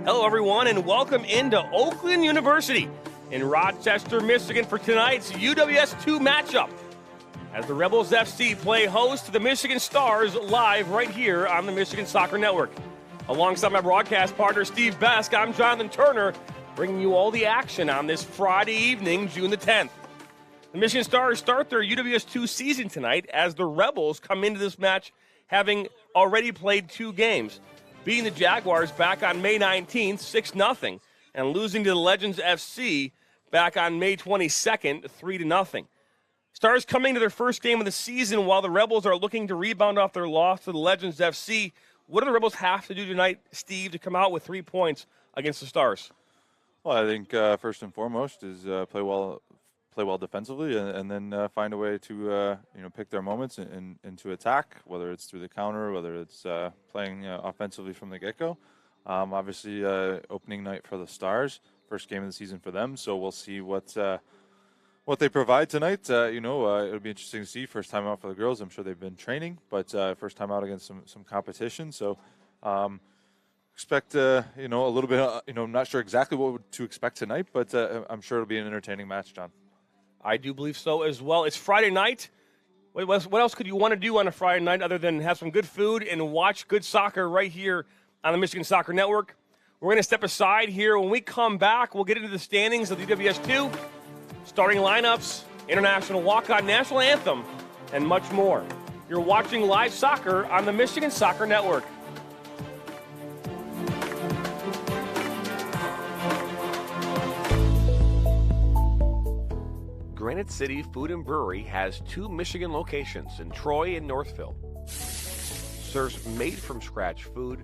Hello, everyone, and welcome into Oakland University in Rochester, Michigan for tonight's UWS 2 matchup as the Rebels FC play host to the Michigan Stars live right here on the Michigan Soccer Network. Alongside my broadcast partner, Steve Besk, I'm Jonathan Turner, bringing you all the action on this Friday evening, June the 10th. The Michigan Stars start their UWS 2 season tonight as the Rebels come into this match having already played 2 games, beating the Jaguars back on May 19th, 6-0, and losing to the Legends FC back on May 22nd, 3-0. Stars coming to their first game of the season while the Rebels are looking to rebound off their loss to the Legends FC. What do the Rebels have to do tonight, Steve, to come out with 3 points against the Stars? Well, I think first and foremost is play well defensively, and then find a way to pick their moments and to attack, whether it's through the counter, whether it's playing offensively from the get-go. Obviously, opening night for the Stars, first game of the season for them, so we'll see what they provide tonight. It'll be interesting to see. First time out for the girls. I'm sure they've been training, but first time out against some competition. So expect a little bit. I'm not sure exactly what to expect tonight, but I'm sure it'll be an entertaining match, John. I do believe so as well. It's Friday night. What else could you want to do on a Friday night other than have some good food and watch good soccer right here on the Michigan Soccer Network? We're going to step aside here. When we come back, we'll get into the standings of the UWS 2, starting lineups, international walk-on, national anthem, and much more. You're watching live soccer on the Michigan Soccer Network. Granite City Food and Brewery has 2 Michigan locations in Troy and Northville. Serves made-from-scratch food,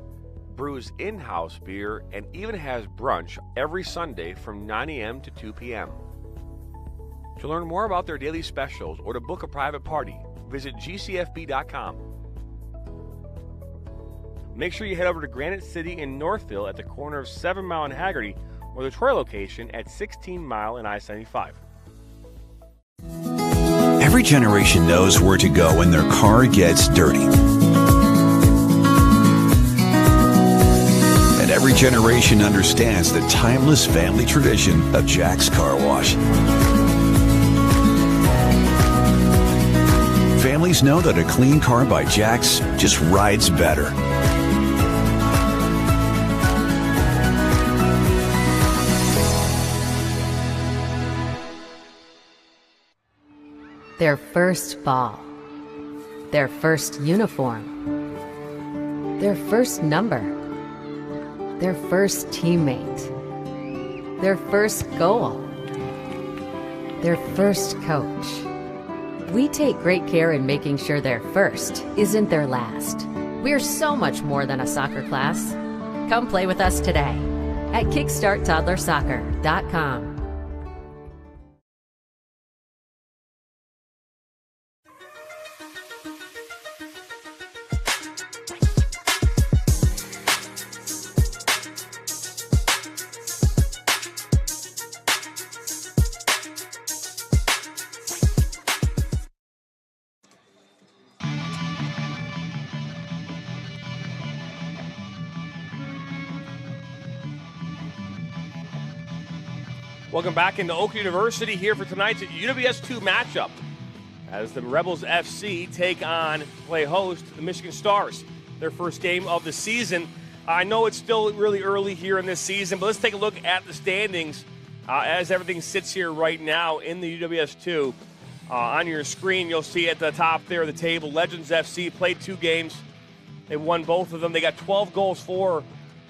brews in-house beer, and even has brunch every Sunday from 9 a.m. to 2 p.m. To learn more about their daily specials or to book a private party, visit gcfb.com. Make sure you head over to Granite City in Northville at the corner of 7 Mile and Haggerty, or the Troy location at 16 Mile and I-75. Every generation knows where to go when their car gets dirty. And every generation understands the timeless family tradition of Jack's Car Wash. Families know that a clean car by Jack's just rides better. Their first ball, their first uniform, their first number, their first teammate, their first goal, their first coach. We take great care in making sure their first isn't their last. We're so much more than a soccer class. Come play with us today at kickstarttoddlersoccer.com. Welcome back into Oakland University here for tonight's UWS 2 matchup as the Rebels FC play host to the Michigan Stars, their first game of the season. I know it's still really early here in this season, but let's take a look at the standings as everything sits here right now in the UWS 2. On your screen, you'll see at the top there of the table, Legends FC played 2 games. They won both of them. They got 12 goals for,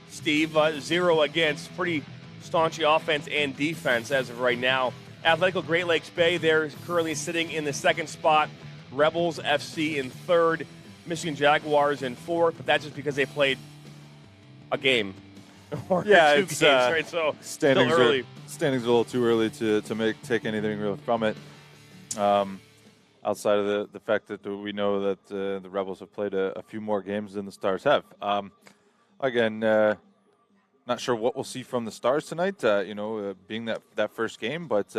Steve, 0 against. Pretty staunchy offense and defense as of right now. Athletico Great Lakes Bay, they're currently sitting in the 2nd spot. Rebels FC in 3rd. Michigan Jaguars in 4th, but that's just because they played a game or 2 games, right? So standings still early. Standings a little too early to take anything real from it. Outside of the fact that we know that the Rebels have played a few more games than the Stars have. Again, not sure what we'll see from the Stars tonight, being that first game, but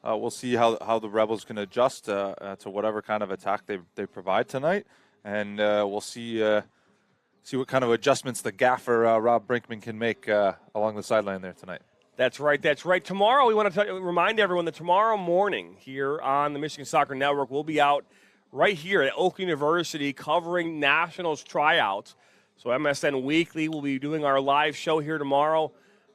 we'll see how the Rebels can adjust to whatever kind of attack they provide tonight, and we'll see what kind of adjustments the gaffer Rob Brinkman can make along the sideline there tonight. That's right. That's right. Tomorrow, we want to remind everyone that tomorrow morning here on the Michigan Soccer Network, we'll be out right here at Oak University covering Nationals tryouts. So MSN Weekly will be doing our live show here tomorrow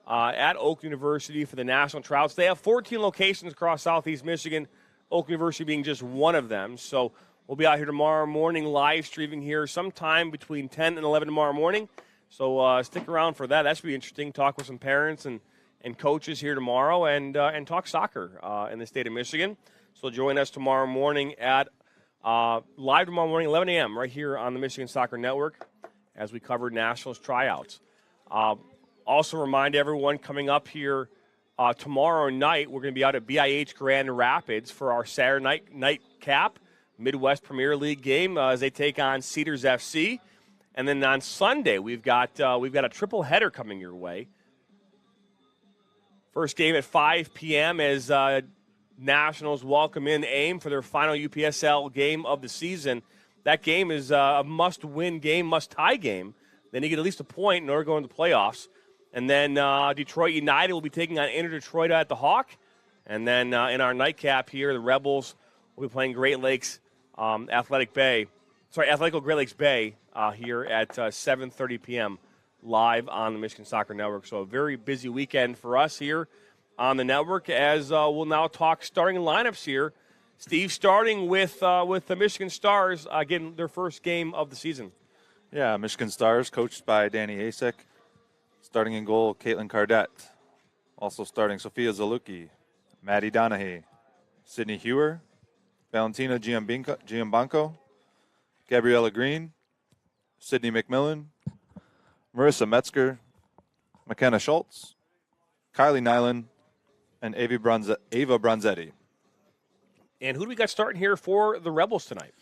at Oak University for the National Tryouts. They have 14 locations across Southeast Michigan, Oak University being just one of them. So we'll be out here tomorrow morning live streaming here sometime between 10 and 11 tomorrow morning. So stick around for that. That should be interesting. Talk with some parents and coaches here tomorrow and talk soccer in the state of Michigan. So join us tomorrow morning at live tomorrow morning, 11 a.m. right here on the Michigan Soccer Network as we cover Nationals tryouts. Also remind everyone coming up here tomorrow night, we're going to be out at BIH Grand Rapids for our Saturday night cap Midwest Premier League game as they take on Cedars FC. And then on Sunday, we've got a triple header coming your way. First game at 5 p.m. as Nationals welcome in AIM for their final UPSL game of the season. That game is a must-win game, must-tie game. Then you get at least a point in order to go into the playoffs. And then Detroit United will be taking on Inter Detroit at the Hawk. And then in our nightcap here, the Rebels will be playing Athletico Great Lakes Bay here at 7:30 p.m. live on the Michigan Soccer Network. So a very busy weekend for us here on the network as we'll now talk starting lineups here. Steve, starting with the Michigan Stars, getting their first game of the season. Yeah, Michigan Stars, coached by Danny Asek. Starting in goal, Caitlin Cardette. Also starting, Sophia Zaluki, Maddie Donahue, Sydney Hewer, Valentina Giambanco, Gabriella Green, Sydney McMillan, Marissa Metzger, McKenna Schultz, Kylie Nyland, and Ava Bronzetti. And who do we got starting here for the Rebels tonight?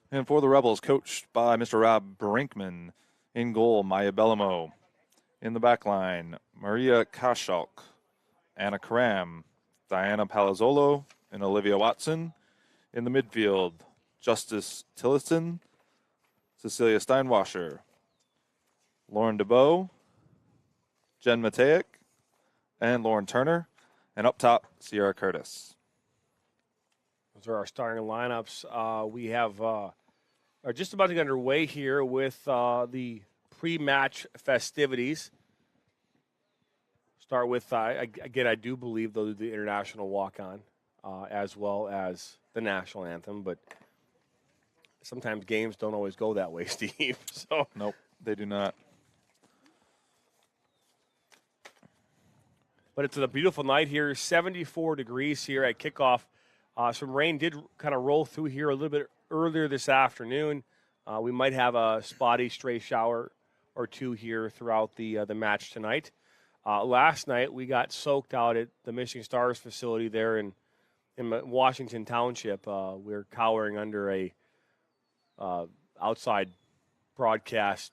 And for the Rebels, coached by Mr. Rob Brinkman. In goal, Maya Bellamo. In the back line, Maria Kaschalk, Anna Karam, Diana Palazzolo, and Olivia Watson. In the midfield, Justice Tillotson, Cecilia Steinwasher, Lauren DeBow, Jen Matejek, and Lauren Turner. And up top, Sierra Curtis. Those are our starting lineups. We have are just about to get underway here with the pre-match festivities. Start with, again, I do believe they'll do the international walk-on as well as the national anthem, but sometimes games don't always go that way, Steve. So nope, they do not. But it's a beautiful night here, 74 degrees here at kickoff. Some rain did kind of roll through here a little bit earlier this afternoon. We might have a spotty stray shower or two here throughout the match tonight. Last night we got soaked out at the Michigan Stars facility there in Washington Township. We were cowering under a outside broadcast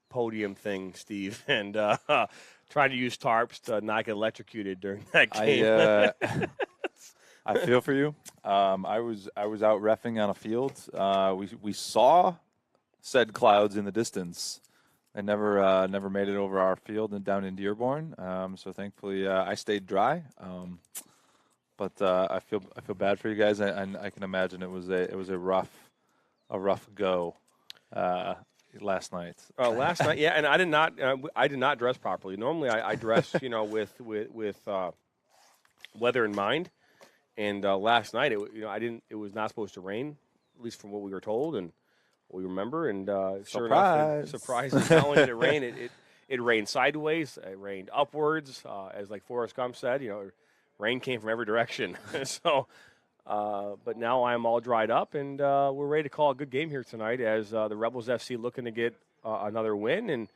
podium thing, Steve, and trying to use tarps to not get electrocuted during that game. I feel for you. I was out reffing on a field. We saw said clouds in the distance. I never made it over our field and down in Dearborn. So thankfully I stayed dry. But I feel bad for you guys, and I can imagine it was a rough go last night. Last night, yeah, and I did not dress properly. Normally I dress with weather in mind. And last night, it was not supposed to rain, at least from what we were told and what we remember. And sure enough, surprise! Not only did it rain, it rained sideways, it rained upwards, as like Forrest Gump said. Rain came from every direction. So, but now I'm all dried up, and we're ready to call a good game here tonight. As the Rebels FC looking to get another win, and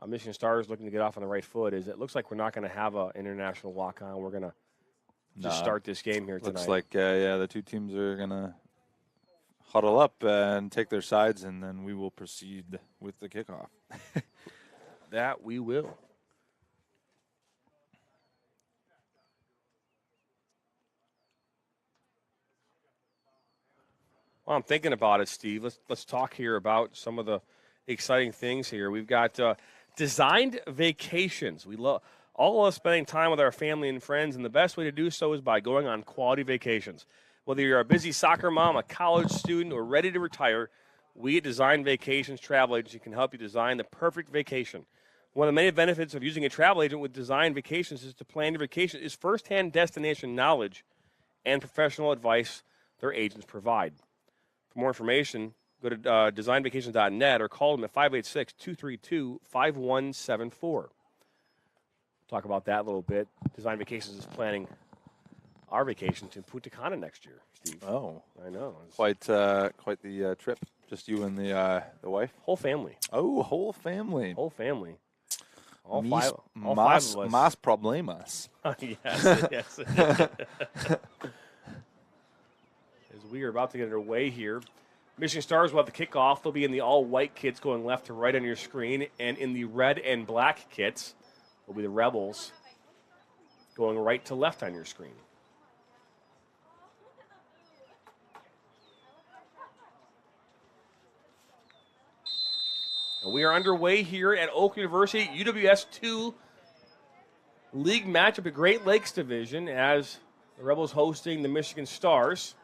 Michigan Stars looking to get off on the right foot. As it looks like we're not going to have an international walk-on. We're going to just start this game here tonight. Looks like, the two teams are going to huddle up and take their sides, and then we will proceed with the kickoff. That we will. Well, I'm thinking about it, Steve. Let's talk here about some of the exciting things here. We've got designed vacations. We love all of us spending time with our family and friends, and the best way to do so is by going on quality vacations. Whether you're a busy soccer mom, a college student, or ready to retire, we at Design Vacations Travel Agency can help you design the perfect vacation. One of the many benefits of using a travel agent with Design Vacations is to plan your vacation is firsthand destination knowledge and professional advice their agents provide. For more information, go to designvacations.net or call them at 586-232-5174. Talk about that a little bit. Design Vacations is planning our vacation to Punta Cana next year, Steve. Oh, I know. quite the trip. Just you and the wife. Whole family. Oh, whole family. Whole family. All Mis- five mas, of us. mas problemas. Yes. As we are about to get underway here, Michigan Stars will have the kickoff. They'll be in the all-white kits going left to right on your screen, and in the red and black kits will be the Rebels going right to left on your screen. And we are underway here at Oak University, UWS 2 league matchup, the Great Lakes Division, as the Rebels hosting the Michigan Stars.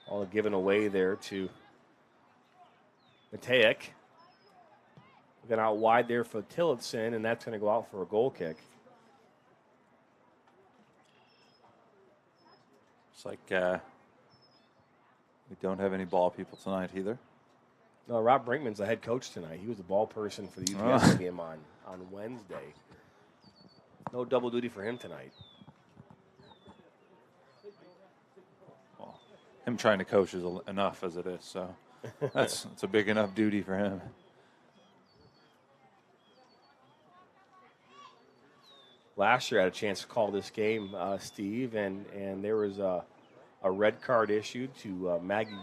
All given away there to Matejek. Looking out wide there for Tillotson, and that's going to go out for a goal kick. It's like we don't have any ball people tonight either. No, Rob Brinkman's the head coach tonight. He was the ball person for the UWS game on Wednesday. No double duty for him tonight. Well, him trying to coach is enough as it is, so that's a big enough duty for him. Last year I had a chance to call this game, Steve, and there was a red card issued to Maggie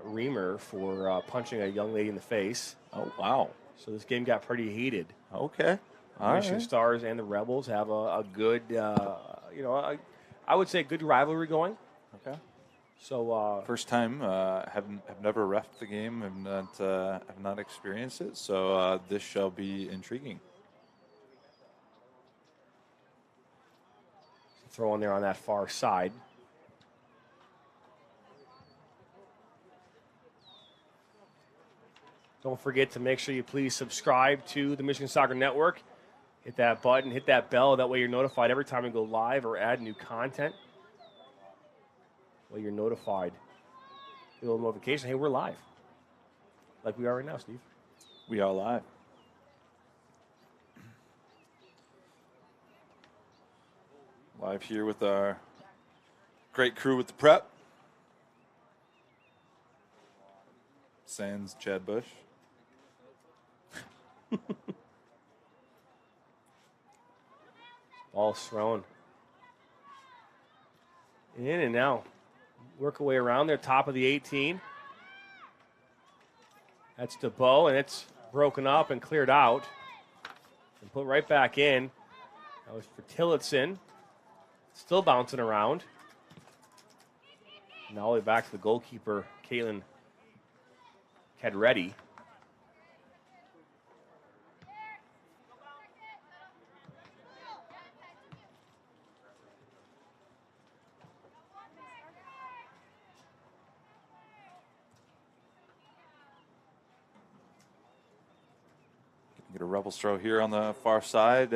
Reamer for punching a young lady in the face. Oh, wow. So this game got pretty heated. Okay. The Michigan Stars and the Rebels have a good, I would say a good rivalry going. Okay. So first time, have never reffed the game, have not experienced it. So this shall be intriguing. throw in there on that far side. Don't forget to make sure you please subscribe to the Michigan Soccer Network. Hit that button, hit that bell. That way you're notified every time we go live or add new content. Well, you're notified. Get a little notification. Hey, we're live. Like we are right now, Steve. We are live. Live here with our great crew with the prep. Sans Chad Bush. Ball thrown in and now work away around there, top of the 18. That's DeBow, and it's broken up and cleared out and put right back in. That was for Tillotson. Still bouncing around. Now all the way back to the goalkeeper, Caitlin Kedretti. Get a Rebels throw here on the far side.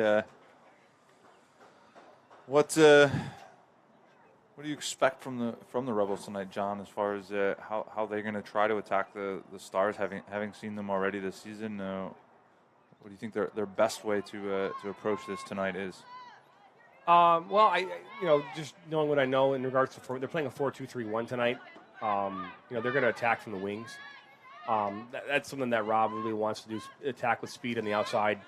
What do you expect from the Rebels tonight, John? As far as how they're going to try to attack the Stars, having seen them already this season, what do you think their best way to approach this tonight is? Well, I just knowing what I know in regards to they're playing a 4-2-3-1 tonight. They're going to attack from the wings. That's something that Rob really wants to do, attack with speed on the outside.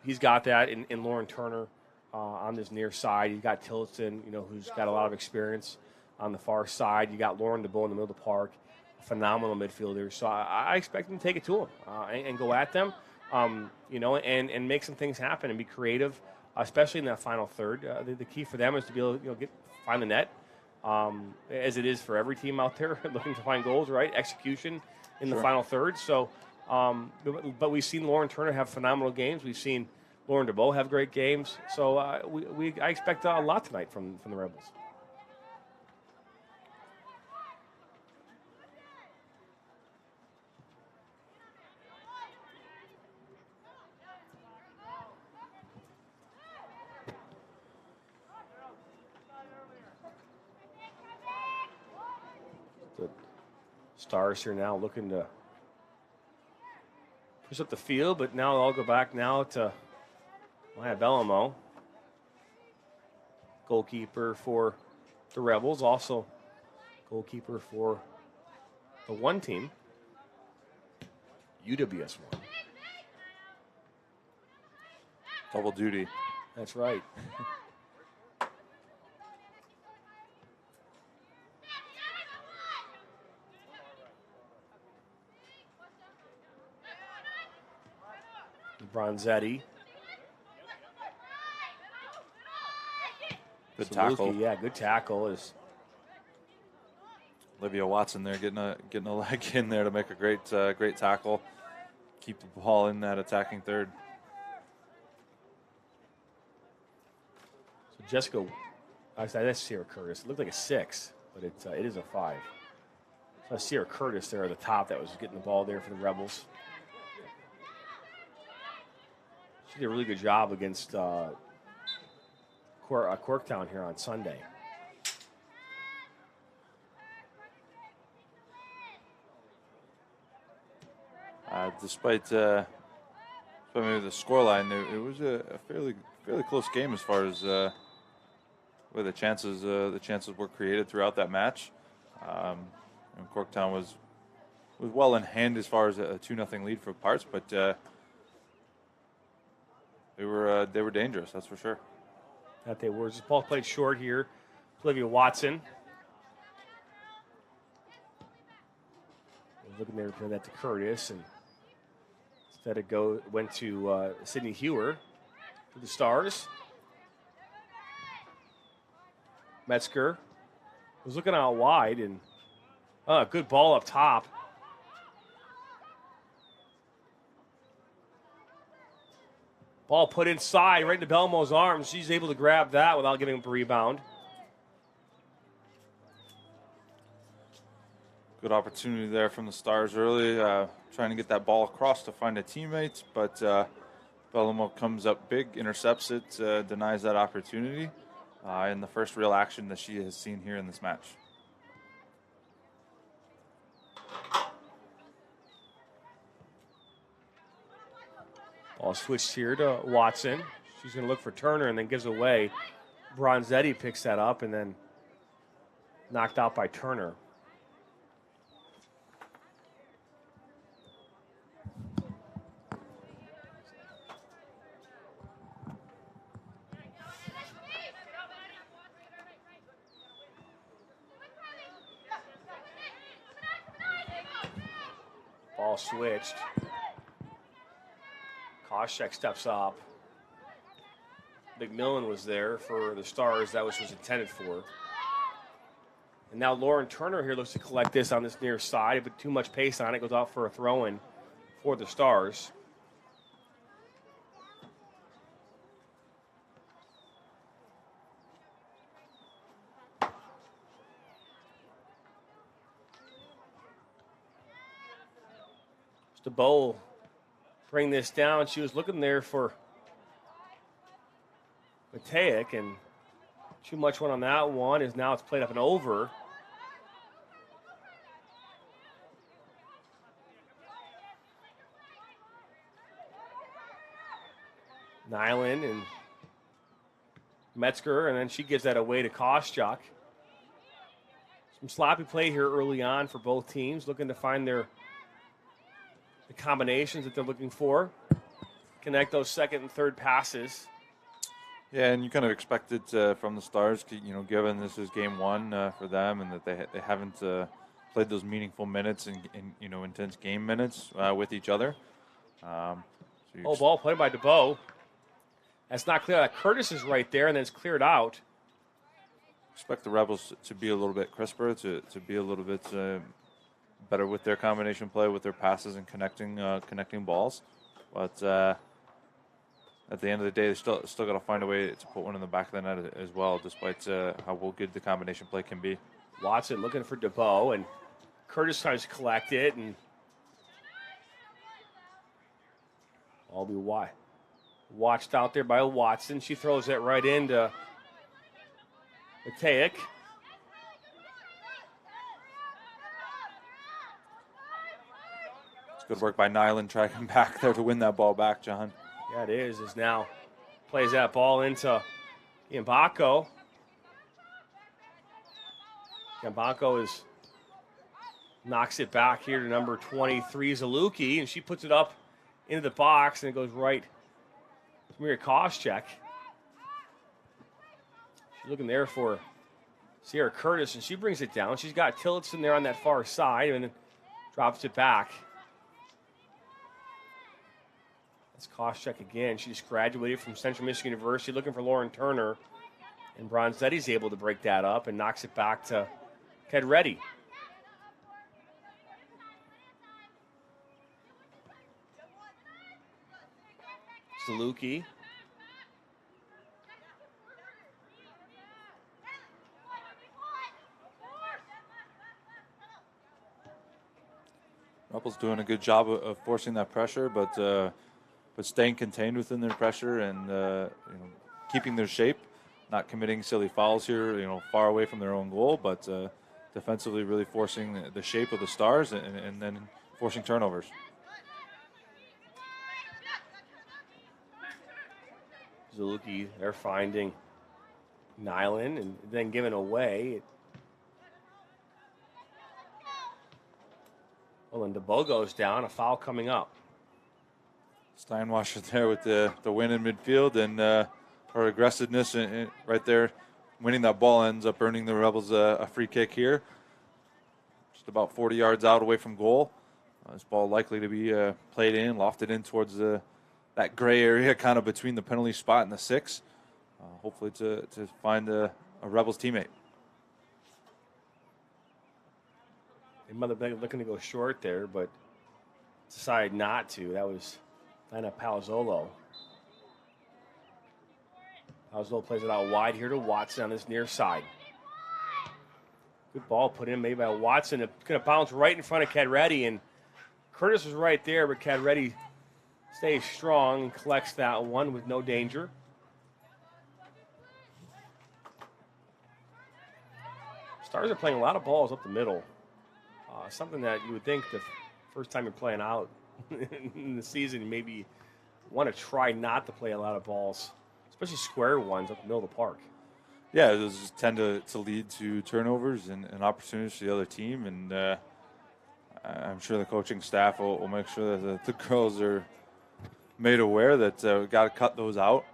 He's got that in Lauren Turner. on this near side. You've got Tillotson, who's got a lot of experience on the far side. You got Lauren DeBow in the middle of the park, phenomenal midfielder. So I expect them to take it to them and go at them, and make some things happen and be creative, especially in that final third. The key for them is to be able to find the net, as it is for every team out there looking to find goals, right? Execution in the final third. So, but we've seen Lauren Turner have phenomenal games. We've seen Lauren DeBow have great games. So I expect a lot tonight from the Rebels. The Stars here now looking to push up the field, but now I'll go back now to Maya Bellamo, goalkeeper for the Rebels, also goalkeeper for the one team, UWS 1. Double duty. That's right. Bronzetti. Good tackle. Yeah, good tackle. Is Olivia Watson there getting a leg in there to make a great tackle. Keep the ball in that attacking third. So Jessica, that's Sierra Curtis. It looked like a 6, but it is a 5. So Sierra Curtis there at the top that was getting the ball there for the Rebels. She did a really good job against Corktown here on Sunday. Despite maybe the scoreline, it was a fairly close game as far as where the chances were created throughout that match. And Corktown was well in hand as far as a 2-0 lead for parts, but they were dangerous, that's for sure. That they were. Ball played short here. Olivia Watson. Looking there for that to Curtis, and instead it went to Sydney Hewer for the Stars. Metzger was looking out wide, and good ball up top. Ball put inside, right into Belmo's arms. She's able to grab that without giving up a rebound. Good opportunity there from the Stars early, trying to get that ball across to find a teammate, but Bellamo comes up big, intercepts it, denies that opportunity, in the first real action that she has seen here in this match. Ball switched here to Watson. She's going to look for Turner and then gives away. Bronzetti picks that up and then knocked out by Turner. Ball switched. Koscheck steps up. McMillan was there for the Stars. That was intended for. And now Lauren Turner here looks to collect this on this near side, but too much pace on it. Goes out for a throw-in for the Stars. DeBow bring this down. She was looking there for Matejek, and too much went on that one. Now it's played up and over. Nyland and Metzger, and then she gives that away to Koscheck. Some sloppy play here early on for both teams, looking to find the combinations that they're looking for. Connect those second and third passes. Yeah, and you kind of expect it from the Stars, given this is game one for them, and that they haven't played those meaningful minutes and intense game minutes with each other. So Ball played by DeBow. That's not clear. Curtis is right there, and then it's cleared out. expect the Rebels to be a little bit crisper, to be a little bit better with their combination play, with their passes and connecting balls. But at the end of the day, they still got to find a way to put one in the back of the net as well, despite how good the combination play can be. Watson looking for DeBow, and Curtis tries to collect it, and all be watched out there by Watson. She throws it right into Matejek. It's good work by Nyland tracking back there to win that ball back, John. Yeah, it is. Is now plays that ball into Gambacco. Gambacco knocks it back here to number 23, Zaluki, and she puts it up into the box, and it goes right to Maria Koscheck. She's looking there for Sierra Curtis, and she brings it down. She's got Tillotson there on that far side, and then drops it back. That's Koscheck again. She just graduated from Central Michigan University, looking for Lauren Turner. And Bronzetti's able to break that up and knocks it back to Kedreddy. Zaluki. Rebels doing a good job of forcing that pressure, but staying contained within their pressure and keeping their shape, not committing silly fouls here, far away from their own goal, but defensively really forcing the shape of the Stars and then forcing turnovers. Zaluki, they're finding Nyland and then giving away. Well, and DeBow goes down, a foul coming up. Steinwasser there with the win in midfield, and her aggressiveness right there, winning that ball, ends up earning the Rebels a free kick here. Just about 40 yards out away from goal. This ball likely to be played in, lofted in towards that gray area kind of between the penalty spot and the 6. Hopefully to find a Rebels teammate. They might have been looking to go short there, but decided not to. That was Diana Palazzolo. Palazzolo plays it out wide here to Watson on this near side. Good ball put in maybe by Watson. It's going to bounce right in front of Kedreddy, and Curtis was right there, but Kedreddy stays strong and collects that one with no danger. Stars are playing a lot of balls up the middle. Something that you would think the first time you're playing out in the season, you maybe want to try not to play a lot of balls, especially square ones up the middle of the park. Yeah, those tend to lead to turnovers and opportunities for the other team, and I'm sure the coaching staff will make sure that the girls are made aware that we've got to cut those out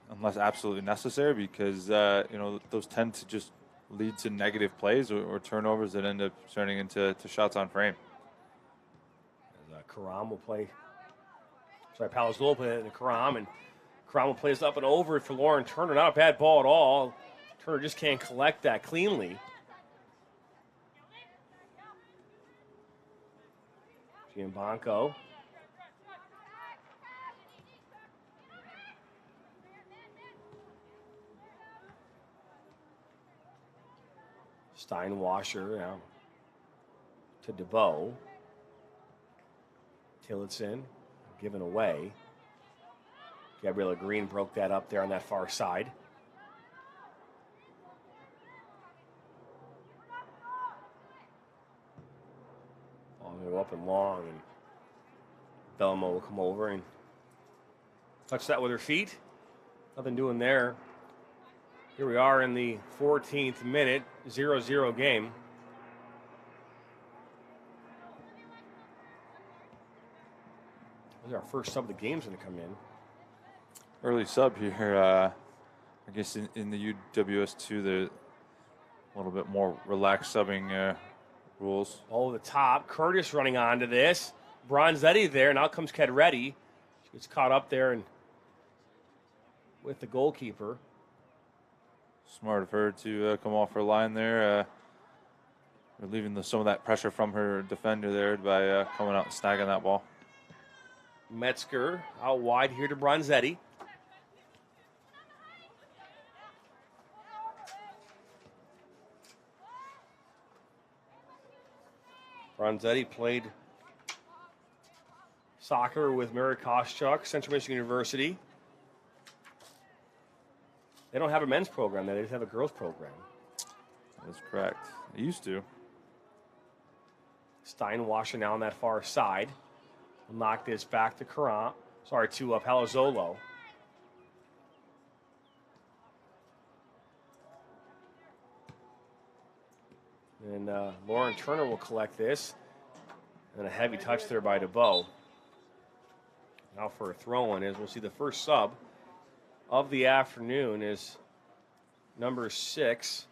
unless absolutely necessary, because those tend to just lead to negative plays or turnovers that end up turning into shots on frame. Karam will play. Palazzolo will play it in Karam, and Karam will play this up and over for Lauren Turner. Not a bad ball at all. Turner just can't collect that cleanly. Giambanco. Steinwasser now to DeBow. Tillotson given away. Gabriella Green broke that up there on that far side. Ball will go up and long, and Belmo will come over and touch that with her feet. Nothing doing there. Here we are in the 14th minute, 0-0 game. This is our first sub of the game's going to come in. Early sub here, I guess in the UWS too, they're a little bit more relaxed subbing rules. Oh, the top. Curtis running onto this. Bronzetti there. Now comes Kedretti. She gets caught up there and with the goalkeeper. Smart of her to come off her line there. Relieving some of that pressure from her defender there by coming out and snagging that ball. Metzger out wide here to Bronzetti. Bronzetti played soccer with Mary Koschuk, Central Michigan University. They don't have a men's program, they just have a girls program. That's correct. They used to. Steinwasser now on that far side. Will knock this back to Courant. Sorry, to Palazzolo. And Lauren Turner will collect this. And a heavy touch there by DeBow. Now for a throw-in is we'll see the first sub of the afternoon is number 6,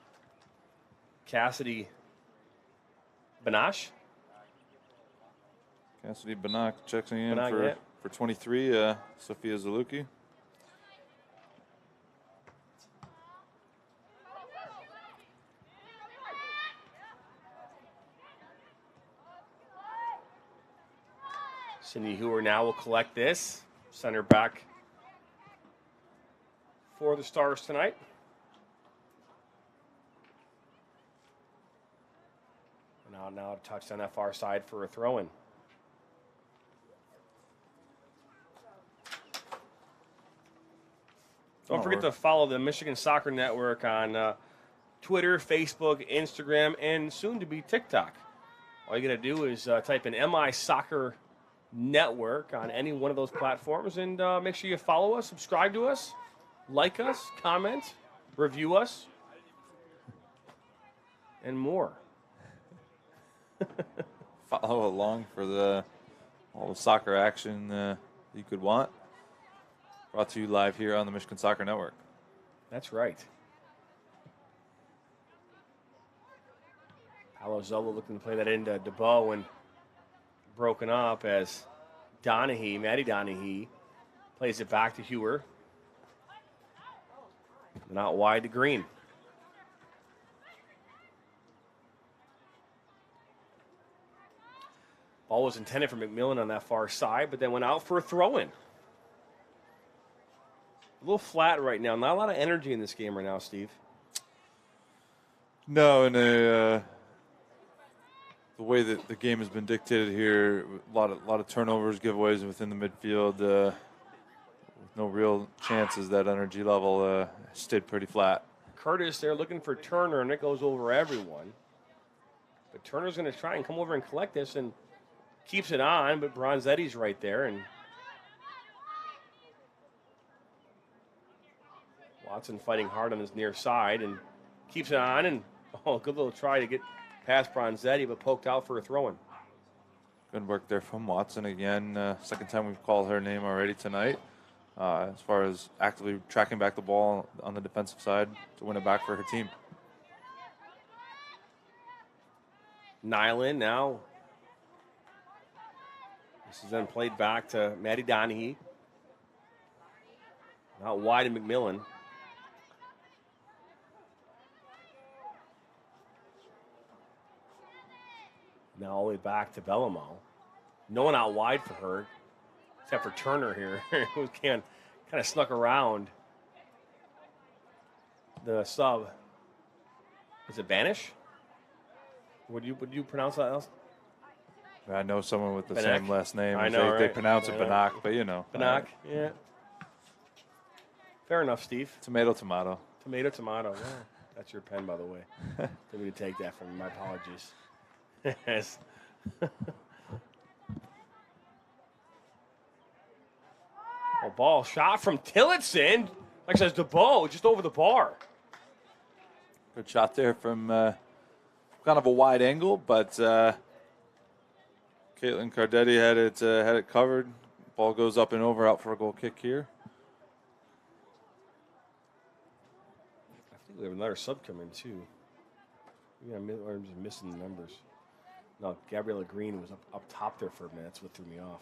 Cassidy Benash. Cassidy Banak checking in Banak, for 23, Sophia Zaluki. Cindy Hoover now will collect this. Center back for the Stars tonight. Now a touch on that far side for a throw-in. Don't forget to follow the Michigan Soccer Network on Twitter, Facebook, Instagram, and soon to be TikTok. All you got to do is type in MI Soccer Network on any one of those platforms and make sure you follow us, subscribe to us, like us, comment, review us, and more. Follow along for all the soccer action you could want. Brought to you live here on the Michigan Soccer Network. That's right. Palazzolo looking to play that into DeBow and broken up as Maddie Donahue, plays it back to Hewer. Not wide to Green. Ball was intended for McMillan on that far side, but then went out for a throw-in. A little flat right now. Not a lot of energy in this game right now, Steve. No, and the way that the game has been dictated here, a lot of turnovers, giveaways within the midfield, with no real chances. That energy level stayed pretty flat. Curtis, they're looking for Turner, and it goes over everyone. But Turner's going to try and come over and collect this and keeps it on, but Bronzetti's right there. And Watson fighting hard on his near side and keeps it on. And, good little try to get past Bronzetti, but poked out for a throw-in. Good work there from Watson again. Second time we've called her name already tonight. As far as actively tracking back the ball on the defensive side to win it back for her team. Nyland now. This is then played back to Maddie Donahue. Out wide to McMillan. Now all the way back to Bellamo. No one out wide for her, except for Turner here, who kind of snuck around the sub. Is it Banish? Would you pronounce that else? I know someone with the Banak. same last name. I know, They right? pronounce it Banak, but you know. Banak, yeah. Fair enough, Steve. Tomato, tomato. Tomato, tomato. Yeah, that's your pen, by the way. Didn't mean to take that from you. My apologies. Yes. Ball shot from Tillotson. Like says DeBow, just over the bar. Good shot there from kind of a wide angle, but Caitlin Cardetti had it covered. Ball goes up and over, out for a goal kick here. think we have another sub come in, too. Maybe I'm just missing the numbers. No, Gabriella Green was up top there for a minute. That's what threw me off.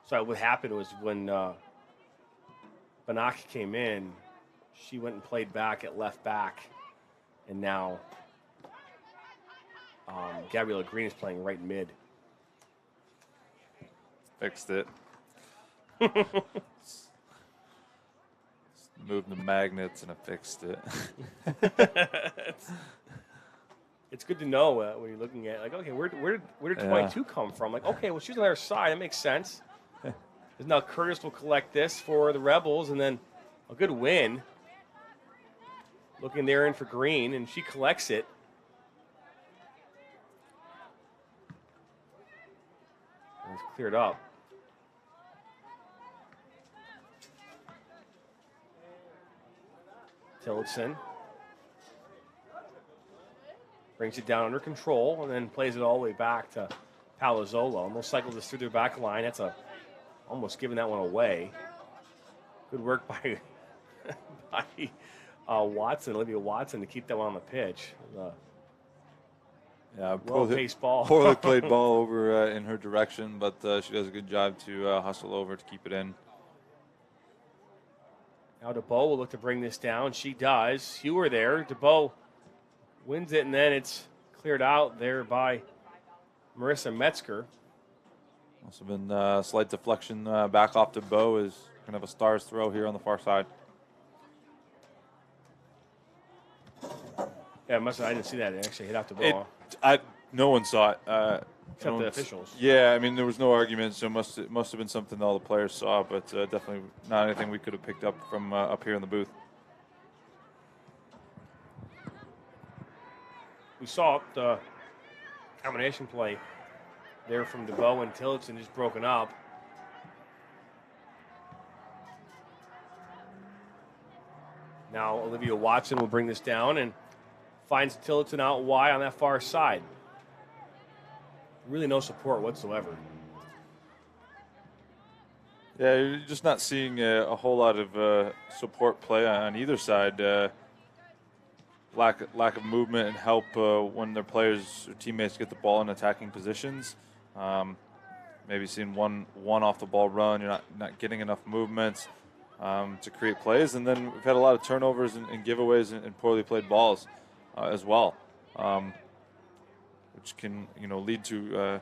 So what happened was when Banak came in, she went and played back at left back, and now Gabriella Green is playing right mid. Fixed it. Moved the magnets and I fixed it. It's good to know when you're looking at, like, okay, where did 22 come from? Like, okay, well, she's on the other side. That makes sense. Because now Curtis will collect this for the Rebels, and then a good win. Looking there in for Green, and she collects it. And it's cleared up. Tillotson brings it down under control and then plays it all the way back to Palazzolo. And they'll cycle this through their back line. That's almost giving that one away. Good work by Watson, Olivia Watson, to keep that one on the pitch. Well-paced ball. Poorly played ball over in her direction, but she does a good job to hustle over to keep it in. Now DeBow will look to bring this down. She does. Hewer there. DeBow wins it, and then it's cleared out there by Marissa Metzger. Also been a slight deflection back off DeBow is kind of a star's throw here on the far side. Yeah, I didn't see that. It actually hit out DeBow. No one saw it. Except the officials. Yeah, I mean, there was no argument, so it must have been something all the players saw, but definitely not anything we could have picked up from up here in the booth. We saw the combination play there from DeBow and Tillotson just broken up. Now Olivia Watson will bring this down and finds Tillotson out wide on that far side. Really no support whatsoever. Yeah, you're just not seeing a whole lot of support play on either side. Lack of movement and help when their players or teammates get the ball in attacking positions. Maybe seeing one off the ball run. You're not getting enough movement to create plays, and then we've had a lot of turnovers and giveaways and poorly played balls as well, which can lead to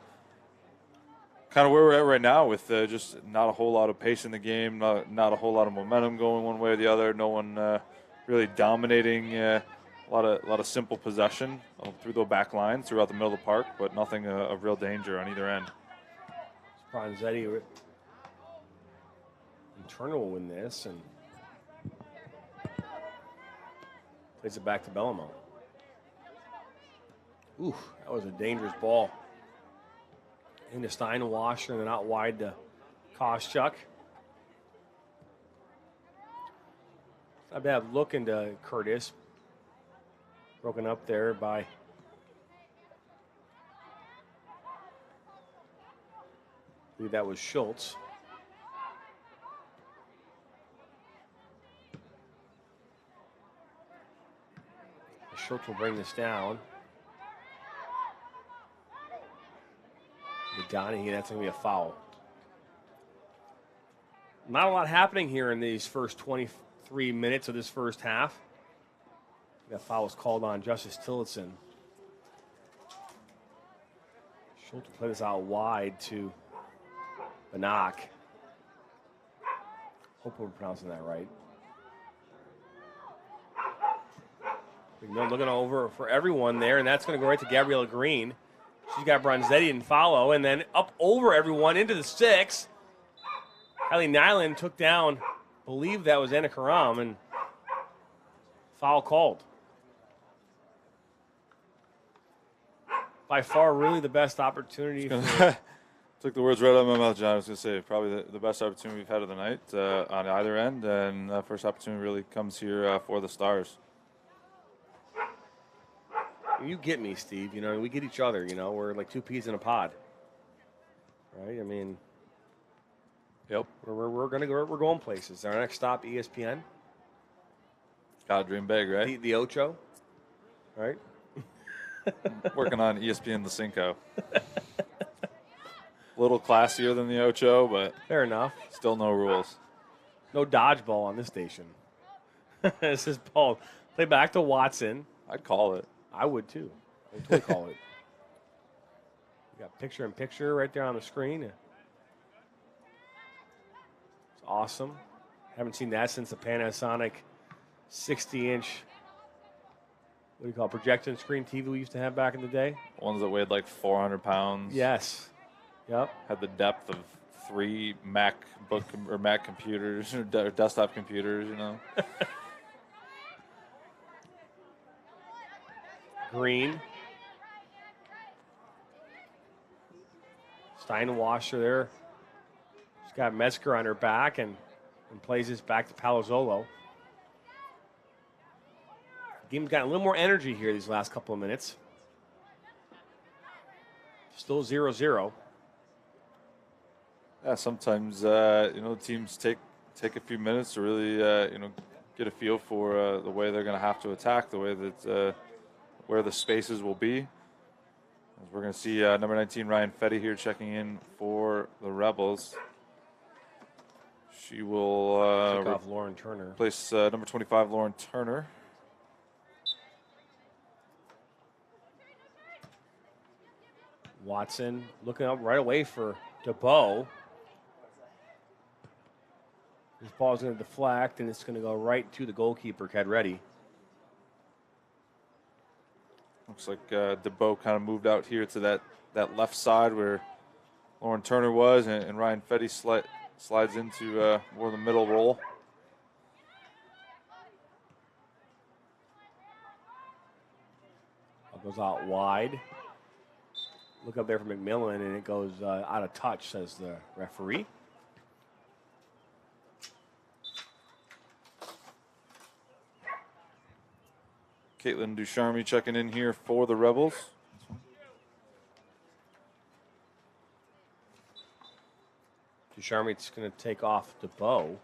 kind of where we're at right now with just not a whole lot of pace in the game, not a whole lot of momentum going one way or the other. No one really dominating. A lot of simple possession through the back line throughout the middle of the park, but nothing of real danger on either end. Bronzetti Turner will win this and plays it back to Bellamo. Ooh, that was a dangerous ball. Into Steinwasser and then out wide to Koscheck. Not bad look into Curtis. Broken up there by I believe that was Schultz. Schultz will bring this down. McDonough, that's going to be a foul. Not a lot happening here in these first 23 minutes of this first half. That foul was called on Justice Tillotson. Schultz will play this out wide to Banak. Hope we're pronouncing that right. Looking over for everyone there, and that's going to go right to Gabriella Green. She's got Bronzetti and follow, and then up over everyone into the 6. Kylie Nyland took down, believe that was Anna Karam, and foul called. By far, really the best opportunity. Took the words right out of my mouth, John. I was going to say probably the best opportunity we've had of the night on either end, and that first opportunity really comes here for the Stars. You get me, Steve. We get each other. We're like two peas in a pod, right? I mean, yep. We're going places. Our next stop, ESPN. Gotta dream big, right? The Ocho, right? Working on ESPN the Cinco. A little classier than the Ocho, but Fair enough. still no rules. No dodgeball on this station. This is ball. Play back to Watson. I'd call it. I would too. I would totally call it. You got picture in picture right there on the screen. It's awesome. Haven't seen that since the Panasonic 60-inch, what do you call it, projection screen TV we used to have back in the day. Ones that weighed like 400 pounds. Yes. Yep. Had the depth of 3 MacBook or Mac computers or desktop computers, you know. Green. Steinwasser there. She's got Metzger on her back and plays this back to Palazzolo. Game's got a little more energy here these last couple of minutes. Still 0-0. Yeah, sometimes teams take a few minutes to really get a feel for the way they're going to have to attack, the way that where the spaces will be. As we're going to see number 19 Ryan Fetty here checking in for the Rebels. She will Kick off Lauren Turner. Replace number 25 Lauren Turner. Watson looking up right away for DeBow. This ball's going to deflect, and it's going to go right to the goalkeeper, Cadretti. Looks like DeBow kind of moved out here to that left side where Lauren Turner was, and Ryan Fetty slides into more of the middle role. It goes out wide. Look up there for McMillan, and it goes out of touch, says the referee. Caitlin Ducharme checking in here for the Rebels. Ducharme's going to take off DeBow.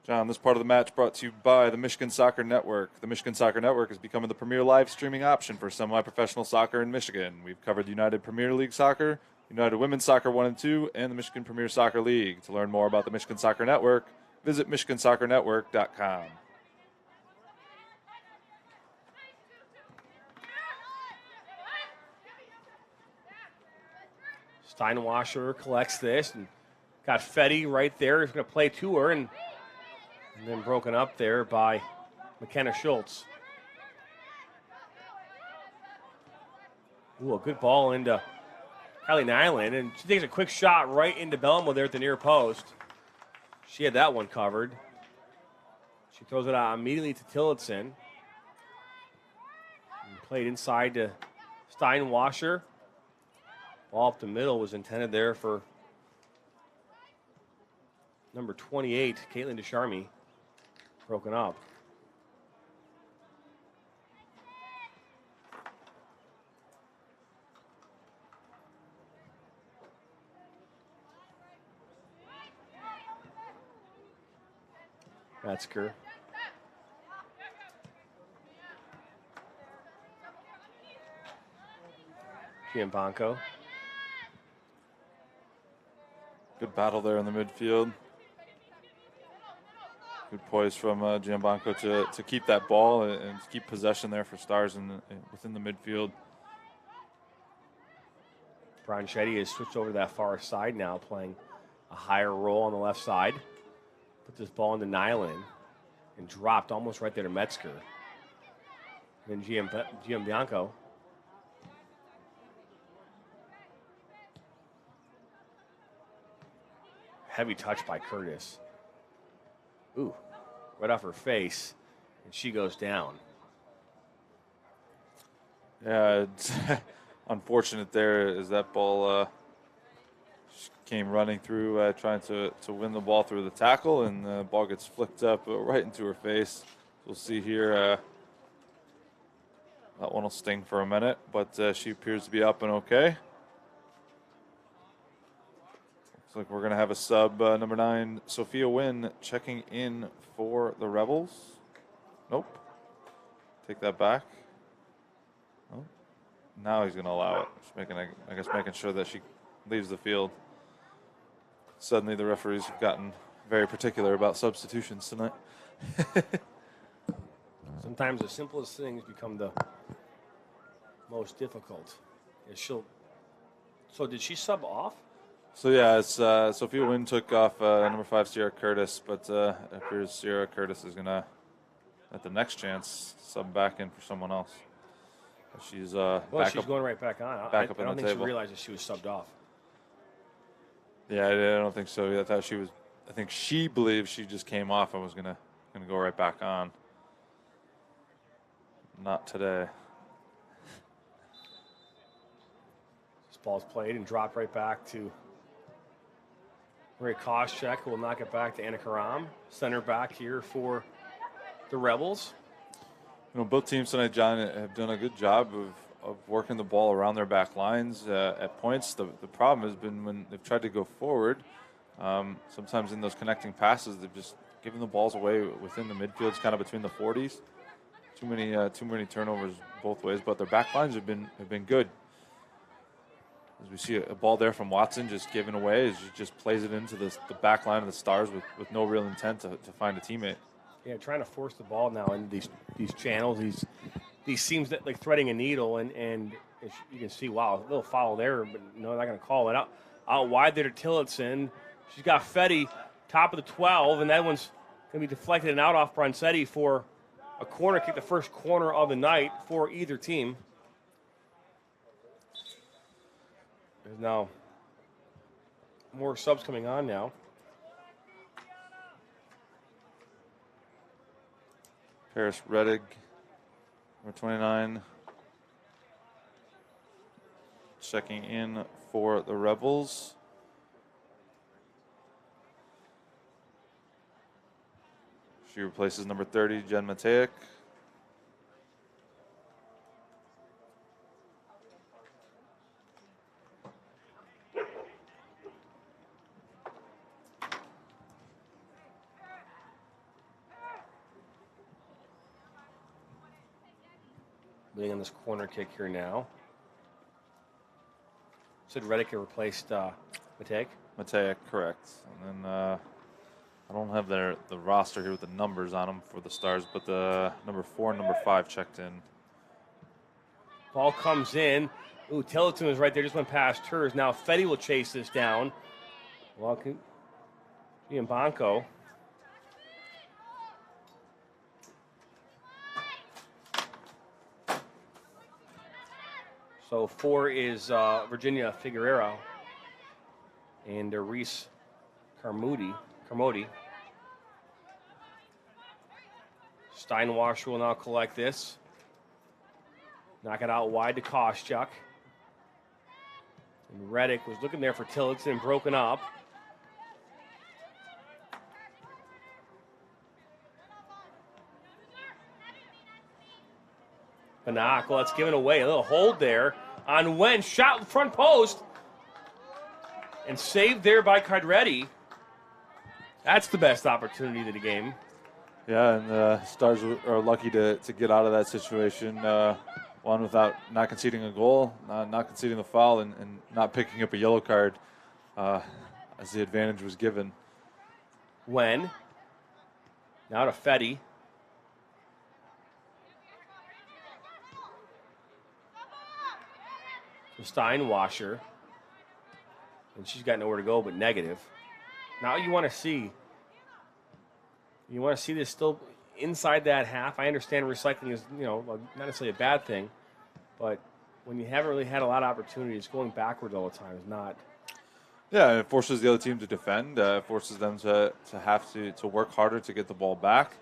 John, this part of the match brought to you by the Michigan Soccer Network. The Michigan Soccer Network is becoming the premier live streaming option for semi-professional soccer in Michigan. We've covered United Premier League Soccer, United Women's Soccer 1 and 2, and the Michigan Premier Soccer League. To learn more about the Michigan Soccer Network, visit michigansoccernetwork.com. Steinwasser collects this and got Fetty right there. He's going to play to her and then broken up there by McKenna Schultz. Ooh, a good ball into Kylie Nyland, and she takes a quick shot right into Bellamo there at the near post. She had that one covered. She throws it out immediately to Tillotson. And played inside to Steinwasser. Ball up the middle was intended there for number 28, Caitlin Ducharme. Broken up. Metzger. Giambanco. Good battle there in the midfield. Good poise from Giambanco to keep that ball and keep possession there for Stars within the midfield. Bronchetti has switched over to that far side now, playing a higher role on the left side. Put this ball into Nyland and dropped almost right there to Metzger. And then Giambanco. Heavy touch by Curtis. Ooh, right off her face, and she goes down. Yeah, it's unfortunate there as that ball came running through, trying to win the ball through the tackle, and the ball gets flicked up right into her face. We'll see here. That one will sting for a minute, but she appears to be up and okay. Looks like we're going to have a sub, number 9, Sophia Wynn, checking in for the Rebels. Nope. Take that back. Oh. Now he's going to allow it. Just making sure that she leaves the field. Suddenly the referees have gotten very particular about substitutions tonight. Sometimes the simplest things become the most difficult. So did she sub off? So yeah, it's Sophia Wynn took off number 5 Sierra Curtis, but it appears Sierra Curtis is gonna, at the next chance, sub back in for someone else. She's She's up, going right back on. back up I on don't the think table. she realized that she was subbed off. Yeah, I don't think so. I thought she was. I think she believed she just came off and was gonna go right back on. Not today. This ball's played and dropped right back to Ray Koscheck, who will knock it back to Anna Karam. Center back here for the Rebels. You know, both teams tonight, John, have done a good job of working the ball around their back lines at points. The problem has been when they've tried to go forward. Sometimes in those connecting passes, they've just given the balls away within the midfields, kind of between the 40s. Too many turnovers both ways, but their back lines have been good. As we see a ball there from Watson just given away, as she just plays it into the back line of the Stars with no real intent to find a teammate. Yeah, trying to force the ball now into these channels, these seams that like threading a needle, and you can see, wow, a little foul there, but no, they're not going to call it out wide there to Tillotson. She's got Fetty top of the 12, and that one's going to be deflected and out off Bronzetti for a corner kick, the first corner of the night for either team. There's now more subs coming on now. Paris Reddig, number 29, checking in for the Rebels. She replaces number 30, Jen Matejek. Being on this corner kick here now. Said Reddick replaced Matejek. Matejek, correct. And then I don't have the roster here with the numbers on them for the Stars, but the number 4 and number 5 checked in. Ball comes in. Ooh, Tillotson was right there, just went past hers. Now Fetty will chase this down. Welcome. Ian Bonko. So 4 is Virginia Figueroa and Reese Carmody. Steinwasser will now collect this. Knock it out wide to Koscheck. And Reddick was looking there for Tillotson, broken up. Panak, well, it's given away. A little hold there on Wen. Shot front post. And saved there by Cardretti. That's the best opportunity of the game. Yeah, and the Stars are lucky to get out of that situation. One, without not conceding a goal, not conceding the foul, and not picking up a yellow card as the advantage was given. Wen. Now to Fetty. Steinwasser. And she's got nowhere to go but negative. Now you want to see this still inside that half. I understand recycling is, not necessarily a bad thing, but when you haven't really had a lot of opportunities, going backwards all the time is not. Yeah, it forces the other team to defend. It forces them to have to work harder to get the ball back.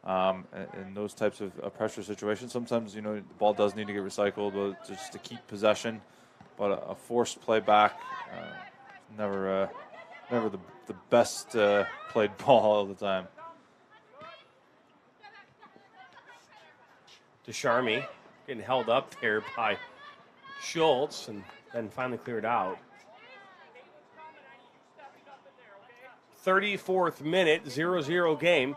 In those types of pressure situations, sometimes the ball does need to get recycled, just to keep possession. But a forced play back, never the best played ball all the time. Descharmy getting held up there by Schultz and then finally cleared out. 34th minute, 0-0 game.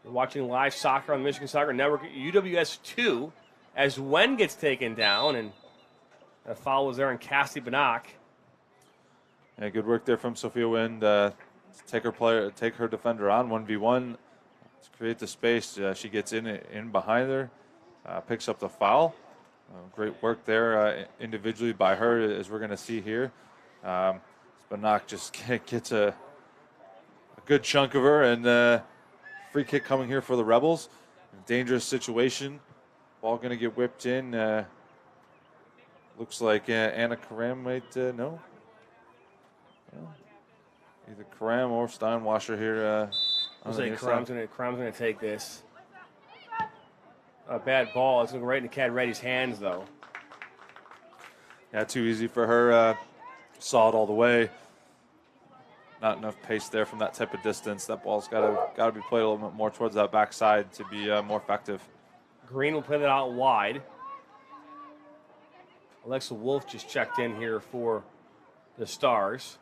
You're watching live soccer on the Michigan Soccer Network. UWS 2 as Wen gets taken down, and a foul was there on Cassie Banach. Yeah, good work there from Sophia Wind. Take her defender on 1v1 to create the space. She gets in behind her, picks up the foul. Great work there individually by her, as we're going to see here. Banach just gets a good chunk of her, and free kick coming here for the Rebels. Dangerous situation. Ball going to get whipped in. Looks like Anna Karam might no. Either Karam or Steinwasser here. I'll say Karam's gonna take this. A bad ball. It's going to go right into Kat Reddy's hands, though. Yeah, too easy for her. Saw it all the way. Not enough pace there from that type of distance. That ball's got to be played a little bit more towards that backside to be more effective. Green will play that out wide. Alexa Wolf just checked in here for the Stars.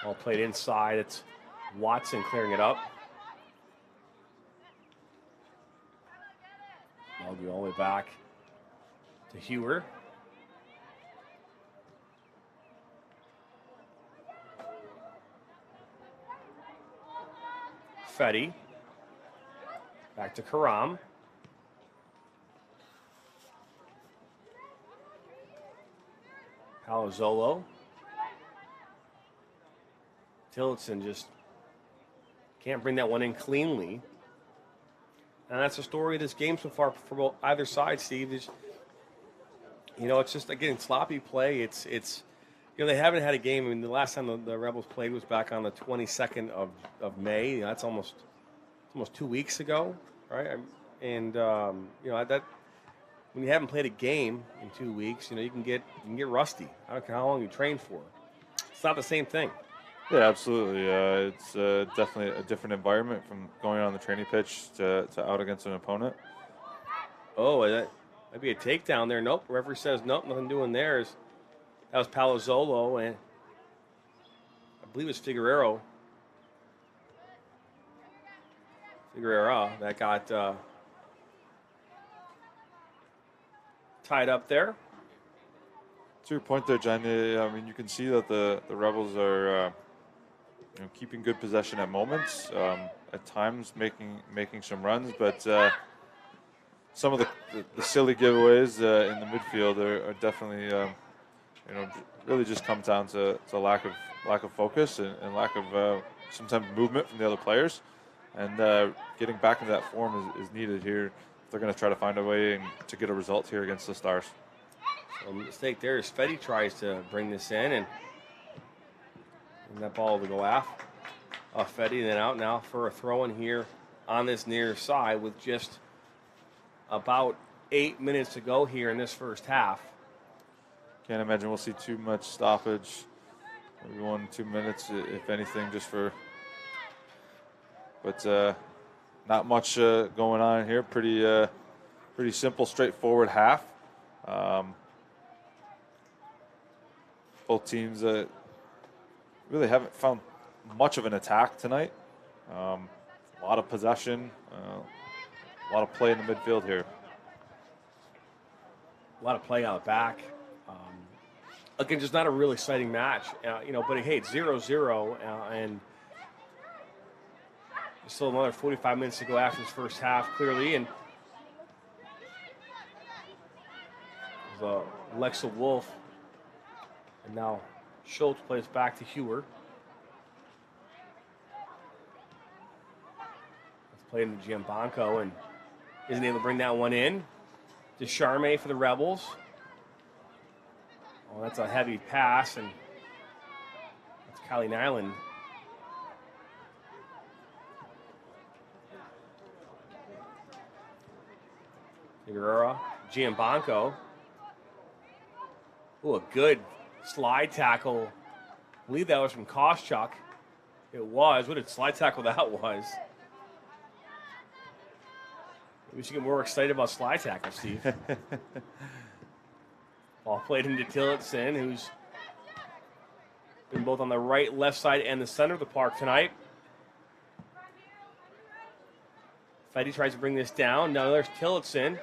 All played inside. It's Watson clearing it up. I'll go all the way back to Hewer. Fetty. Back to Karam. Palazzolo. Tillotson just can't bring that one in cleanly. And that's the story of this game so far for both, either side, Steve. It's just, again, sloppy play. It's they haven't had a game. I mean, the last time the Rebels played was back on the 22nd of May. That's almost 2 weeks ago, right? And that when you haven't played a game in 2 weeks, you can get rusty. I don't care how long you train for. It's not the same thing. Yeah, absolutely. It's definitely a different environment from going on the training pitch to out against an opponent. Oh, that might be a takedown there. Nope. Referee says nope, nothing doing there. That was Palazzolo, and I believe it's Figueroa that got tied up there. To your point there, Johnny, I mean, you can see that the Rebels are keeping good possession at moments, at times making some runs, but some of the silly giveaways in the midfield are definitely really just come down to lack of focus and lack of sometimes movement from the other players, and getting back into that form is needed here if they're going to try to find a way to get a result here against the Stars. So the mistake there is Fetty tries to bring this in, and that ball will go off Fetty, and then out now for a throw in here on this near side with just about 8 minutes to go here in this first half. Can't imagine we'll see too much stoppage. Maybe 1 2 minutes, if anything, but not much going on here. Pretty simple, straightforward half. Both teams really haven't found much of an attack tonight. A lot of possession, a lot of play in the midfield here. A lot of play out back. Again, just not a real exciting match, but hey, it's 0-0, and there's still another 45 minutes to go after this first half, clearly. And there's Alexa Wolf, and now Schultz plays back to Hewer. Let's play into Giambanco, and isn't able to bring that one in. Descharme for the Rebels. Oh, that's a heavy pass, and that's Kylie Nyland. Figueroa, Giambanco. Oh, a good slide tackle. I believe that was from Koschuk. It was. What a slide tackle that was. We should get more excited about slide tackle, Steve. Ball played into Tillotson, who's been both on the right, left side, and the center of the park tonight. Fetty tries to bring this down. Now there's Tillotson.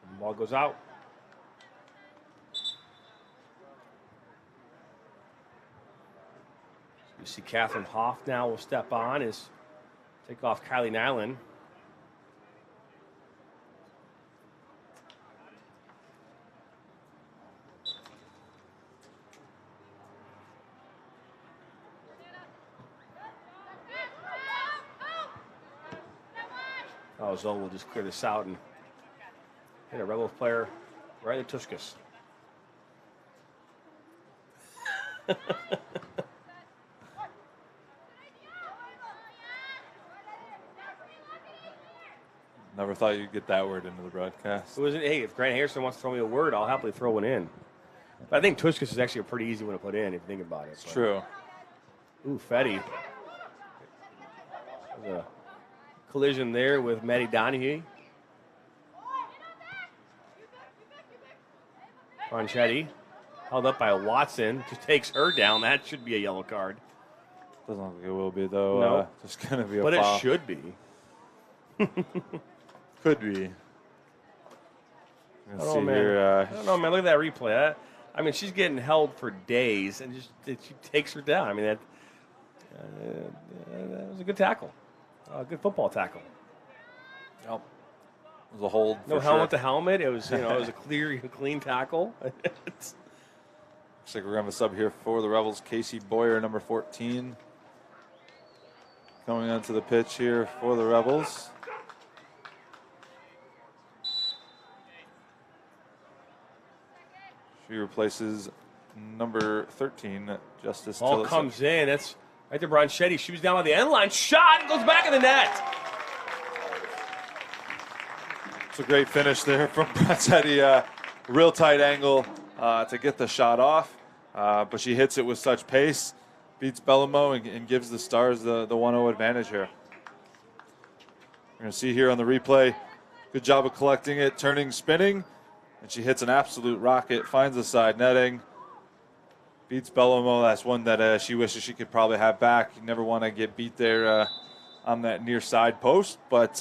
The ball goes out. You see Catherine Hoff now will step on as take off Kylie Nyland. Oh, Zoe will just clear this out and hit a Rebels player right in the Tuscus. Never thought you'd get that word into the broadcast. Hey, if Grant Harrison wants to throw me a word, I'll happily throw one in. But I think Tuscus is actually a pretty easy one to put in if you think about it. It's true. Ooh, Fetty. There's a collision there with Maddie Donahue. Ronchetti held up by Watson. Just takes her down. That should be a yellow card. Doesn't look like it will be, though. No. Just going to be a but foul. It should be. Could be. I don't know, man. Look at that replay. I mean, she's getting held for days, and she takes her down. I mean, that was a good tackle. A good football tackle. Yep. It was a hold. No for helmet sure. to helmet. It was, it was a clean tackle. Looks like we're going to have a sub here for the Rebels. Casey Boyer, number 14, coming onto the pitch here for the Rebels. She replaces number 13, Justice Ball Tillotson. comes in. That's right there, Bronchetti. She was down on the end line. Shot goes back in the net. It's a great finish there from Bronchetti. Real tight angle to get the shot off, but she hits it with such pace, beats Bellamo, and gives the Stars the 1-0 advantage here. We're going to see here on the replay, good job of collecting it, turning, spinning, and she hits an absolute rocket, finds the side netting, beats Bellamo. That's one that she wishes she could probably have back. You never want to get beat there on that near side post, but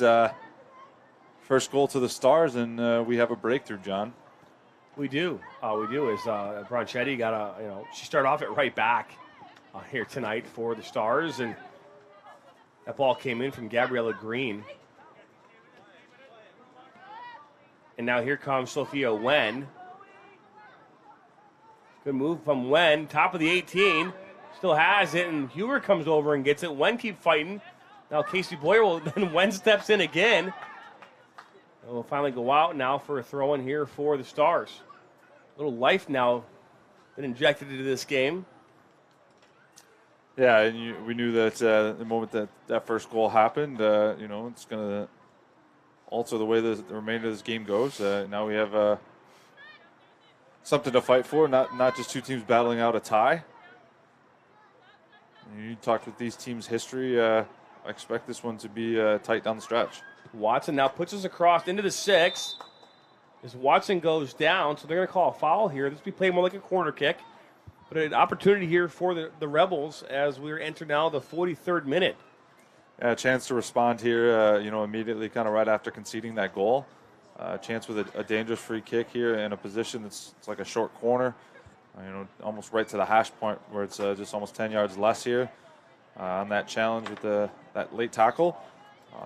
first goal to the Stars, and we have a breakthrough, John. We do. Is Bronchetti got she started off at right back here tonight for the Stars, and that ball came in from Gabriella Green. And now here comes Sophia Wen. Good move from Wen, top of the 18. Still has it, and Hewer comes over and gets it. Wen keep fighting. Now Casey Boyer will, then Wen steps in again. And we'll finally go out now for a throw-in here for the Stars. A little life now been injected into this game. Yeah, and we knew that the moment that first goal happened, it's going to alter the way the remainder of this game goes. Now we have something to fight for, not just two teams battling out a tie. You talked with these teams' history. I expect this one to be tight down the stretch. Watson now puts us across into the 6. As Watson goes down, so they're going to call a foul here. This will be played more like a corner kick. But an opportunity here for the Rebels as we enter now the 43rd minute. A chance to respond here, immediately kind of right after conceding that goal. Chance with a dangerous free kick here in a position it's like a short corner, almost right to the hash point where it's just almost 10 yards less here on that challenge with that late tackle.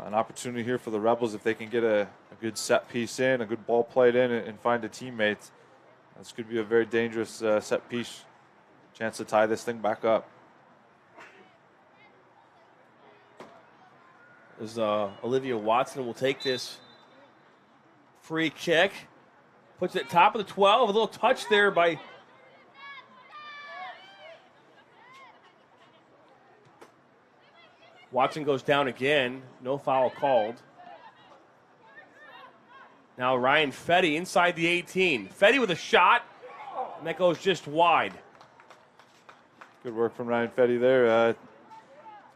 An opportunity here for the Rebels if they can get a good set piece in, a good ball played in, and find a teammate. This could be a very dangerous set piece. Chance to tie this thing back up. As Olivia Watson will take this free kick. Puts it top of the 12. A little touch there by Watson goes down again. No foul called. Now Ryan Fetty inside the 18. Fetty with a shot, and that goes just wide. Good work from Ryan Fetty there.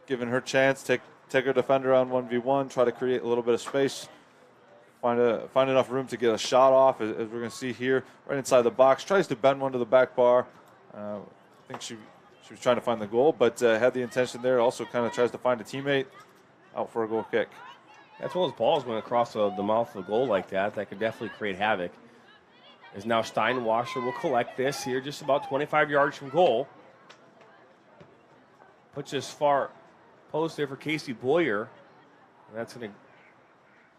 Giving her chance, take take a defender on 1v1, try to create a little bit of space, find enough room to get a shot off, as we're going to see here, right inside the box. Tries to bend one to the back bar. I think she was trying to find the goal, but had the intention there. Also kind of tries to find a teammate out for a goal kick. As well as balls went across the mouth of the goal like that, that could definitely create havoc. As now Steinwasser will collect this here just about 25 yards from goal. Puts this far post there for Casey Boyer. And that's going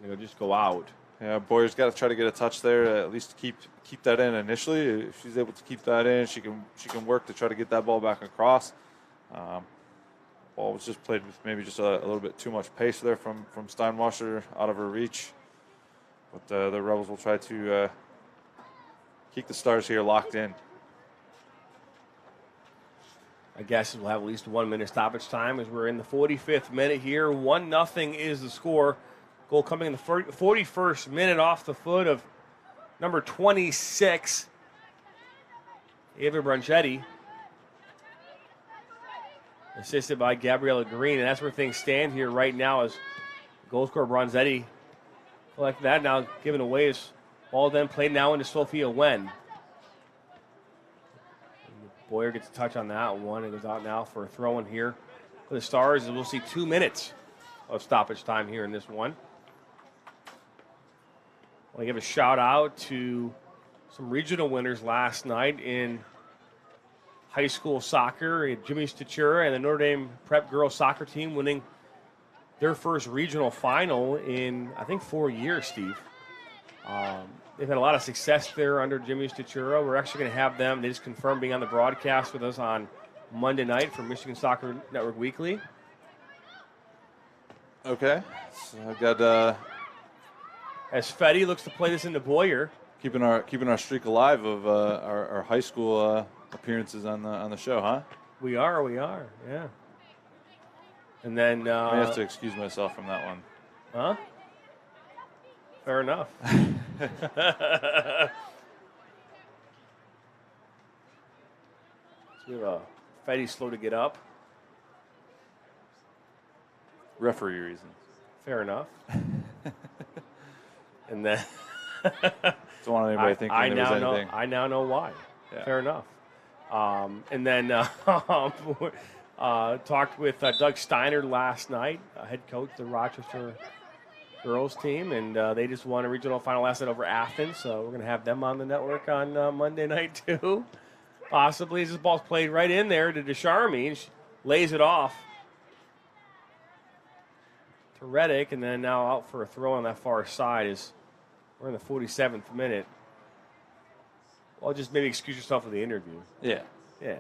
to just go out. Yeah, Boyer's got to try to get a touch there, at least keep that in initially. If she's able to keep that in, she can work to try to get that ball back across. Ball was just played with maybe just a little bit too much pace there from Steinwasser out of her reach. But the Rebels will try to keep the Stars here locked in. I guess we'll have at least 1 minute stoppage time as we're in the 45th minute here. 1-0 is the score. Goal coming in the 41st minute off the foot of number 26, Ava Branchetti. Assisted by Gabriella Green, and that's where things stand here right now as goal scorer Branchetti collecting that, now given away as ball then played now into Sophia Wen. Boyer gets a touch on that one. It goes out now for a throw-in here for the Stars, and we'll see 2 minutes of stoppage time here in this one. I want to give a shout-out to some regional winners last night in high school soccer. Jimmy Stachura and the Notre Dame Prep girls soccer team winning their first regional final in, I think, 4 years, Steve. They've had a lot of success there under Jimmy Stachura. We're actually going to have them, they just confirmed, being on the broadcast with us on Monday night for Michigan Soccer Network Weekly. Okay. So I've got as Fetty looks to play this into Boyer. keeping our streak alive of our high school appearances on the show, huh? We are, yeah. And then I have to excuse myself from that one. Huh? Fair enough. So we have Fetty slow to get up. Referee reasons. Fair enough. And then don't want anybody thinking there was anything. I now know why. Yeah. Fair enough. And then talked with Doug Steiner last night, head coach of the Rochester girls team, and they just won a regional final last night over Athens, so we're going to have them on the network on Monday night too. Possibly. This ball's played right in there to Descharmy, and she lays it off to Reddick, and then now out for a throw on that far side is we're in the 47th minute. Well, just maybe excuse yourself for the interview. Yeah. Yeah.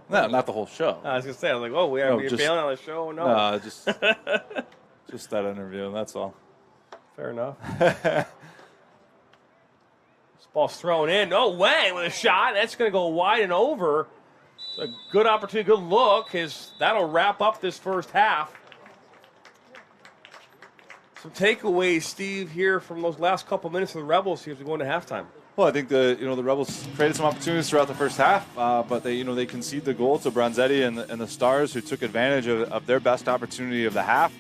No, not the whole show. I was going to say, I was like, oh, we're bailing on the show? No. No, just that interview, and that's all. Fair enough. This ball's thrown in. No way with a shot. That's going to go wide and over. It's a good opportunity, good look. That'll wrap up this first half. Some takeaways, Steve, here from those last couple minutes of the Rebels here as we go into halftime. Well, I think the Rebels created some opportunities throughout the first half, but they conceded the goal to Branchetti and the Stars, who took advantage of their best opportunity of the half,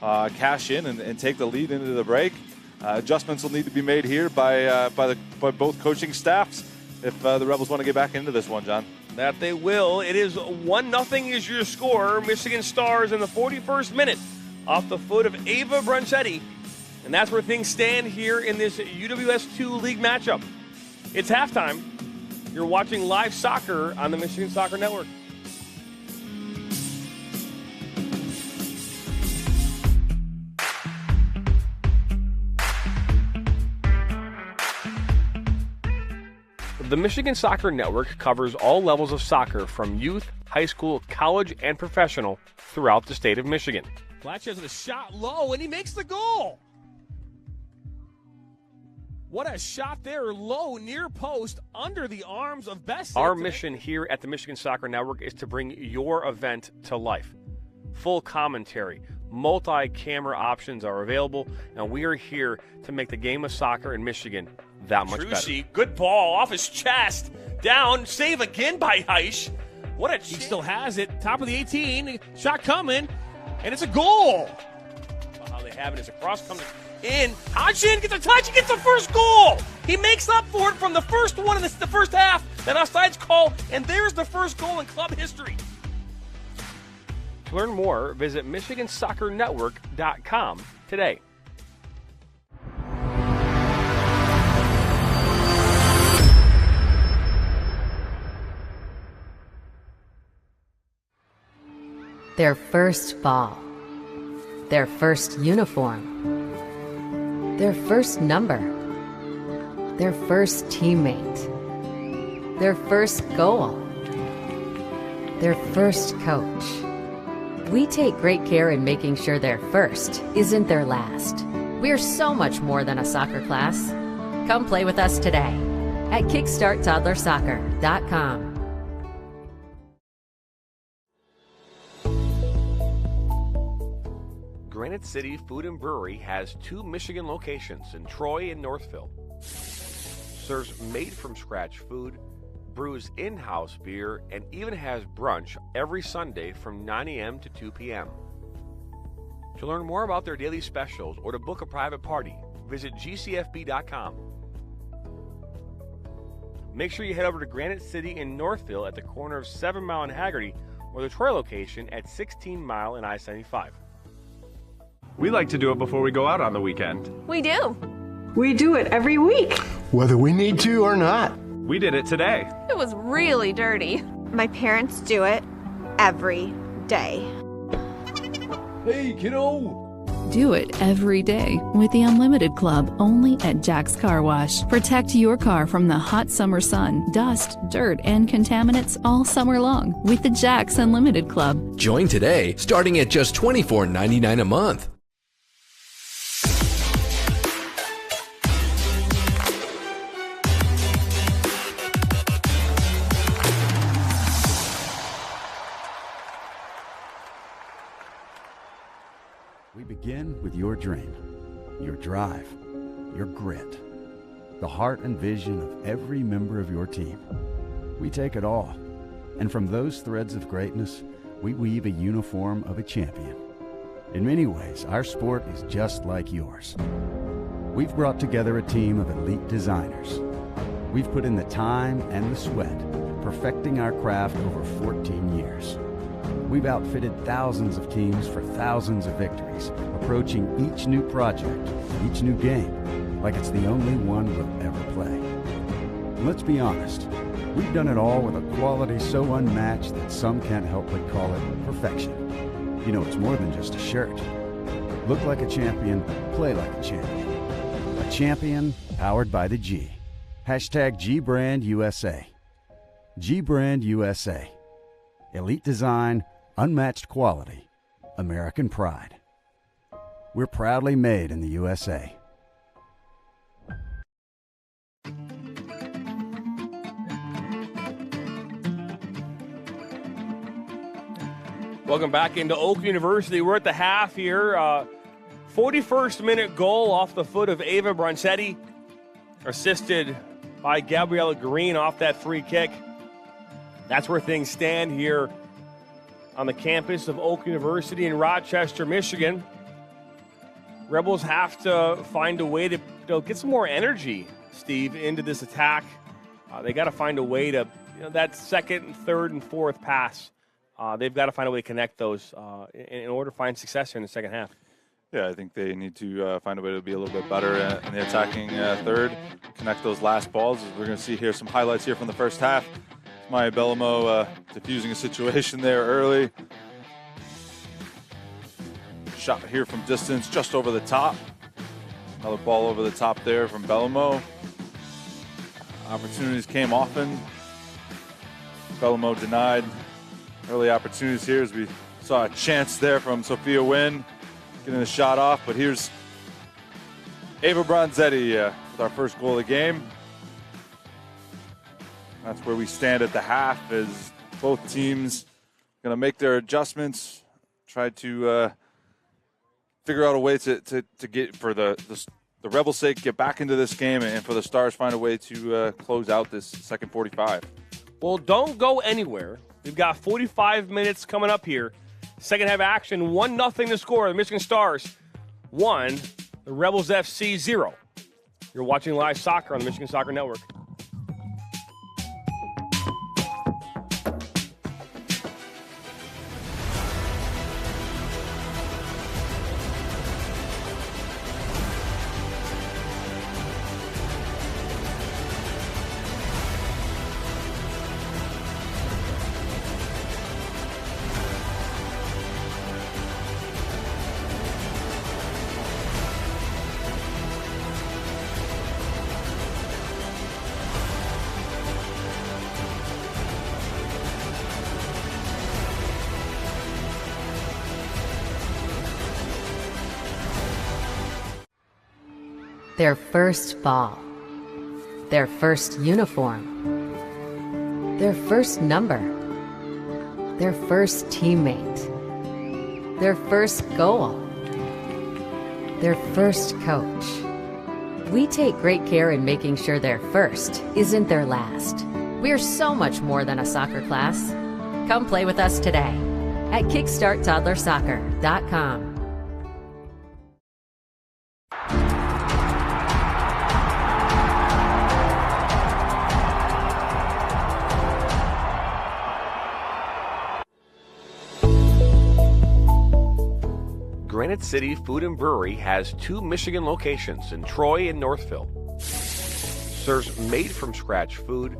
cash in and take the lead into the break. Adjustments will need to be made here by both coaching staffs if the Rebels want to get back into this one, John. That they will. It is 1-0 is your score. Michigan Stars in the 41st minute off the foot of Ava Branchetti. And that's where things stand here in this UWS 2 league matchup. It's halftime. You're watching live soccer on the Michigan Soccer Network. The Michigan Soccer Network covers all levels of soccer from youth, high school, college, and professional throughout the state of Michigan. Blatch has a shot low, and he makes the goal. What a shot there, low, near post, under the arms of Best. Our mission here at the Michigan Soccer Network is to bring your event to life. Full commentary, multi-camera options are available, and we are here to make the game of soccer in Michigan that much better. Good ball off his chest, down, save again by Heisch. He still has it, top of the 18, shot coming, and it's a goal. How they have it is a cross coming in. Hodgson gets a touch. He gets the first goal. He makes up for it from the first one in the first half. That offsides call, and there's the first goal in club history. To learn more, visit MichiganSoccerNetwork.com today. Their first ball, their first uniform, their first number, their first teammate, their first goal, their first coach. We take great care in making sure their first isn't their last. We're so much more than a soccer class. Come play with us today at KickstartToddlerSoccer.com. Granite City Food and Brewery has 2 Michigan locations in Troy and Northville. Serves made-from-scratch food, brews in-house beer, and even has brunch every Sunday from 9 a.m. to 2 p.m. To learn more about their daily specials or to book a private party, visit gcfb.com. Make sure you head over to Granite City in Northville at the corner of 7 Mile and Haggerty, or the Troy location at 16 Mile and I-75. We like to do it before we go out on the weekend. We do. We do it every week. Whether we need to or not. We did it today. It was really dirty. My parents do it every day. Hey, kiddo! Do it every day with the Unlimited Club only at Jack's Car Wash. Protect your car from the hot summer sun, dust, dirt, and contaminants all summer long with the Jack's Unlimited Club. Join today, starting at just $24.99 a month. We begin with your dream, your drive, your grit, the heart and vision of every member of your team. We take it all, and from those threads of greatness, we weave a uniform of a champion. In many ways, our sport is just like yours. We've brought together a team of elite designers. We've put in the time and the sweat, perfecting our craft over 14 years. We've outfitted thousands of teams for thousands of victories, approaching each new project, each new game, like it's the only one we'll ever play. And let's be honest, we've done it all with a quality so unmatched that some can't help but call it perfection. You know, it's more than just a shirt. Look like a champion, play like a champion. A champion powered by the G. Hashtag GBrandUSA. GBrandUSA. Elite design, unmatched quality, American pride. We're proudly made in the USA. Welcome back into Oakland University. We're at the half here. 41st minute goal off the foot of Ava Bronzetti, assisted by Gabriella Green off that free kick. That's where things stand here on the campus of Oak University in Rochester, Michigan. Rebels have to find a way to get some more energy, Steve, into this attack. They got to find a way to, that second, third, and fourth pass. They've got to find a way to connect those in order to find success here in the second half. Yeah, I think they need to find a way to be a little bit better in the attacking third, connect those last balls. We're going to see here some highlights here from the first half. Maya Bellamo diffusing a situation there early. Shot here from distance, just over the top. Another ball over the top there from Bellamo. Opportunities came often. Bellamo denied early opportunities here as we saw a chance there from Sophia Wynn getting the shot off. But here's Ava Bronzetti with our first goal of the game. That's where we stand at the half, as both teams going to make their adjustments, try to figure out a way to get, for the Rebels' sake, get back into this game, and for the Stars find a way to close out this second 45. Well, don't go anywhere. We've got 45 minutes coming up here Second half action, 1-0 to score. The Michigan Stars 1, the Rebels FC 0. You're watching live soccer on the Michigan Soccer Network. Their first ball, their first uniform, their first number, their first teammate, their first goal, their first coach. We take great care in making sure their first isn't their last. We're so much more than a soccer class. Come play with us today at kickstarttoddlersoccer.com. Granite City Food and Brewery has 2 Michigan locations in Troy and Northville. Serves made-from-scratch food,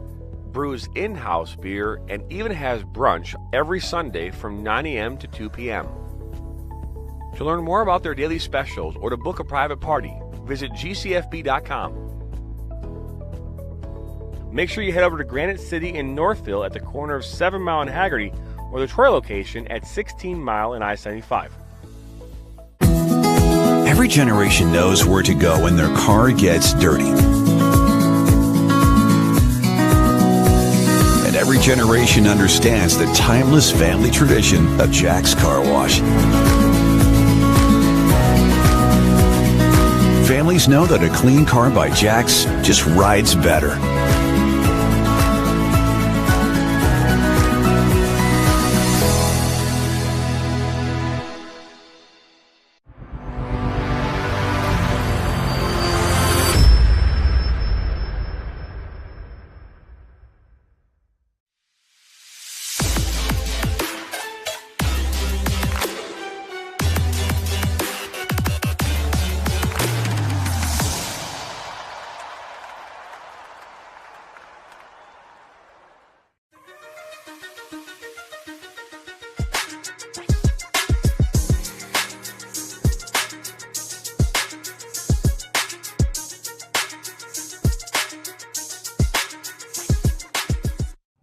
brews in-house beer, and even has brunch every Sunday from 9 a.m. to 2 p.m. To learn more about their daily specials or to book a private party, visit gcfb.com. Make sure you head over to Granite City in Northville at the corner of 7 Mile and Haggerty, or the Troy location at 16 Mile and I-75. Every generation knows where to go when their car gets dirty. And every generation understands the timeless family tradition of Jack's Car Wash. Families know that a clean car by Jack's just rides better.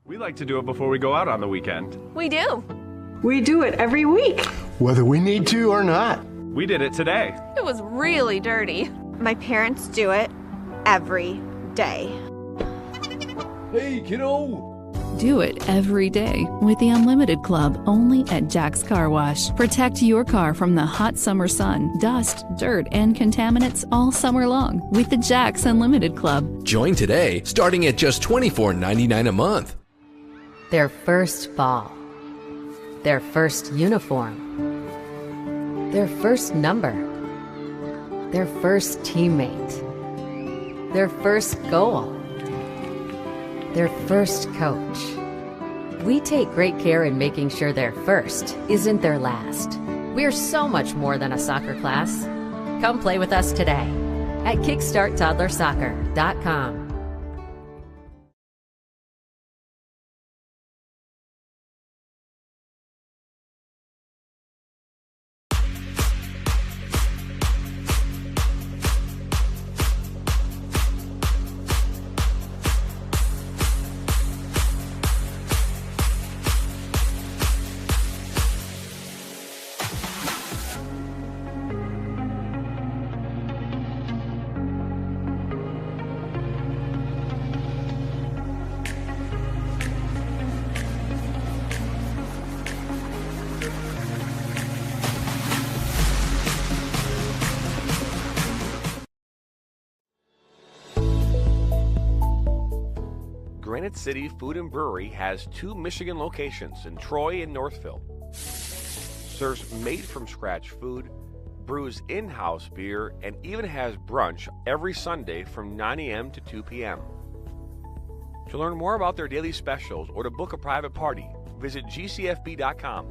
We like to do it before we go out on the weekend. We do. We do it every week. Whether we need to or not. We did it today. It was really dirty. My parents do it every day. Hey, kiddo! Do it every day with the Unlimited Club only at Jack's Car Wash. Protect your car from the hot summer sun, dust, dirt, and contaminants all summer long with the Jack's Unlimited Club. Join today, starting at just $24.99 a month. Their first ball, their first uniform, their first number, their first teammate, their first goal, their first coach. We take great care in making sure their first isn't their last. We're so much more than a soccer class. Come play with us today at kickstarttoddlersoccer.com. Granite City Food and Brewery has 2 Michigan locations in Troy and Northville. serves made-from-scratch food, brews in-house beer, and even has brunch every Sunday from 9 a.m. to 2 p.m. To learn more about their daily specials or to book a private party, visit gcfb.com.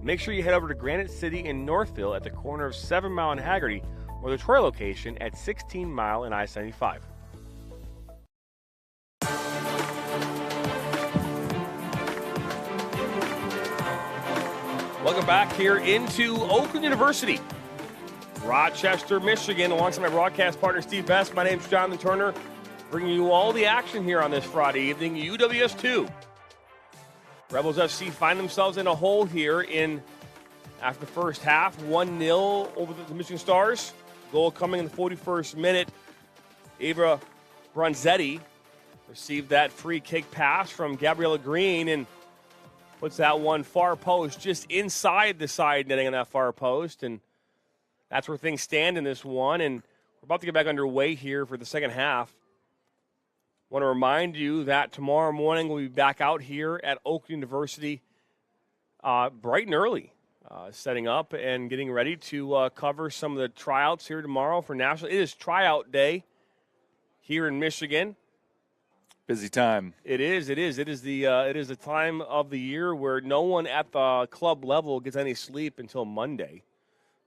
Make sure you head over to Granite City in Northville at the corner of 7 Mile and Haggerty, or the Troy location at 16 Mile and I-75. Welcome back here into Oakland University, Rochester, Michigan, alongside my broadcast partner, Steve Best. My name's Jonathan Turner, bringing you all the action here on this Friday evening. UWS 2. Rebels FC find themselves in a hole here after the first half, 1-0 over the Michigan Stars. Goal coming in the 41st minute. Ava Bronzetti received that free kick pass from Gabriella Green and puts that one far post just inside the side netting on that far post. And that's where things stand in this one. And we're about to get back underway here for the second half. Want to remind you that tomorrow morning we'll be back out here at Oakland University bright and early, setting up and getting ready to cover some of the tryouts here tomorrow for national. It is tryout day here in Michigan. Busy time. It is the time of the year where no one at the club level gets any sleep until Monday.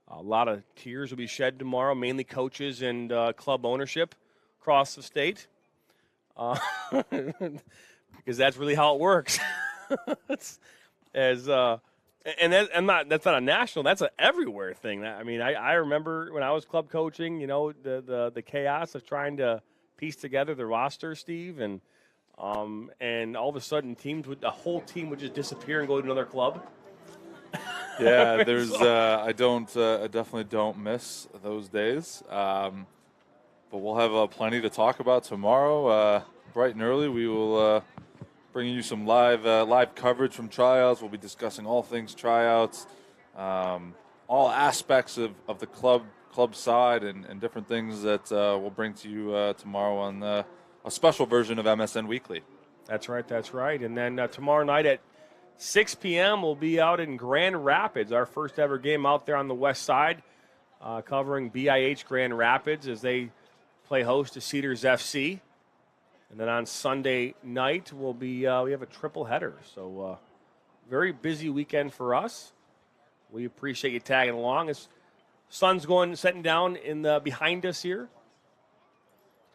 A lot of tears will be shed tomorrow, mainly coaches and club ownership across the state. Because that's really how it works. That's not a national. That's an everywhere thing. I remember when I was club coaching. The chaos of trying to piece together the roster, Steve, and all of a sudden the whole team would just disappear and go to another club. Yeah, I definitely don't miss those days. But we'll have plenty to talk about tomorrow. Bright and early, we will bring you some live coverage from tryouts. We'll be discussing all things tryouts, all aspects of the club side, and different things that we'll bring to you tomorrow on a special version of MSN Weekly. That's right. And then tomorrow night at 6 p.m. we'll be out in Grand Rapids, our first ever game out there on the west side, covering BIH Grand Rapids as they play host to Cedars FC. And then on Sunday night, we have a triple header. So very busy weekend for us. We appreciate you tagging along. As sun's setting down behind us here.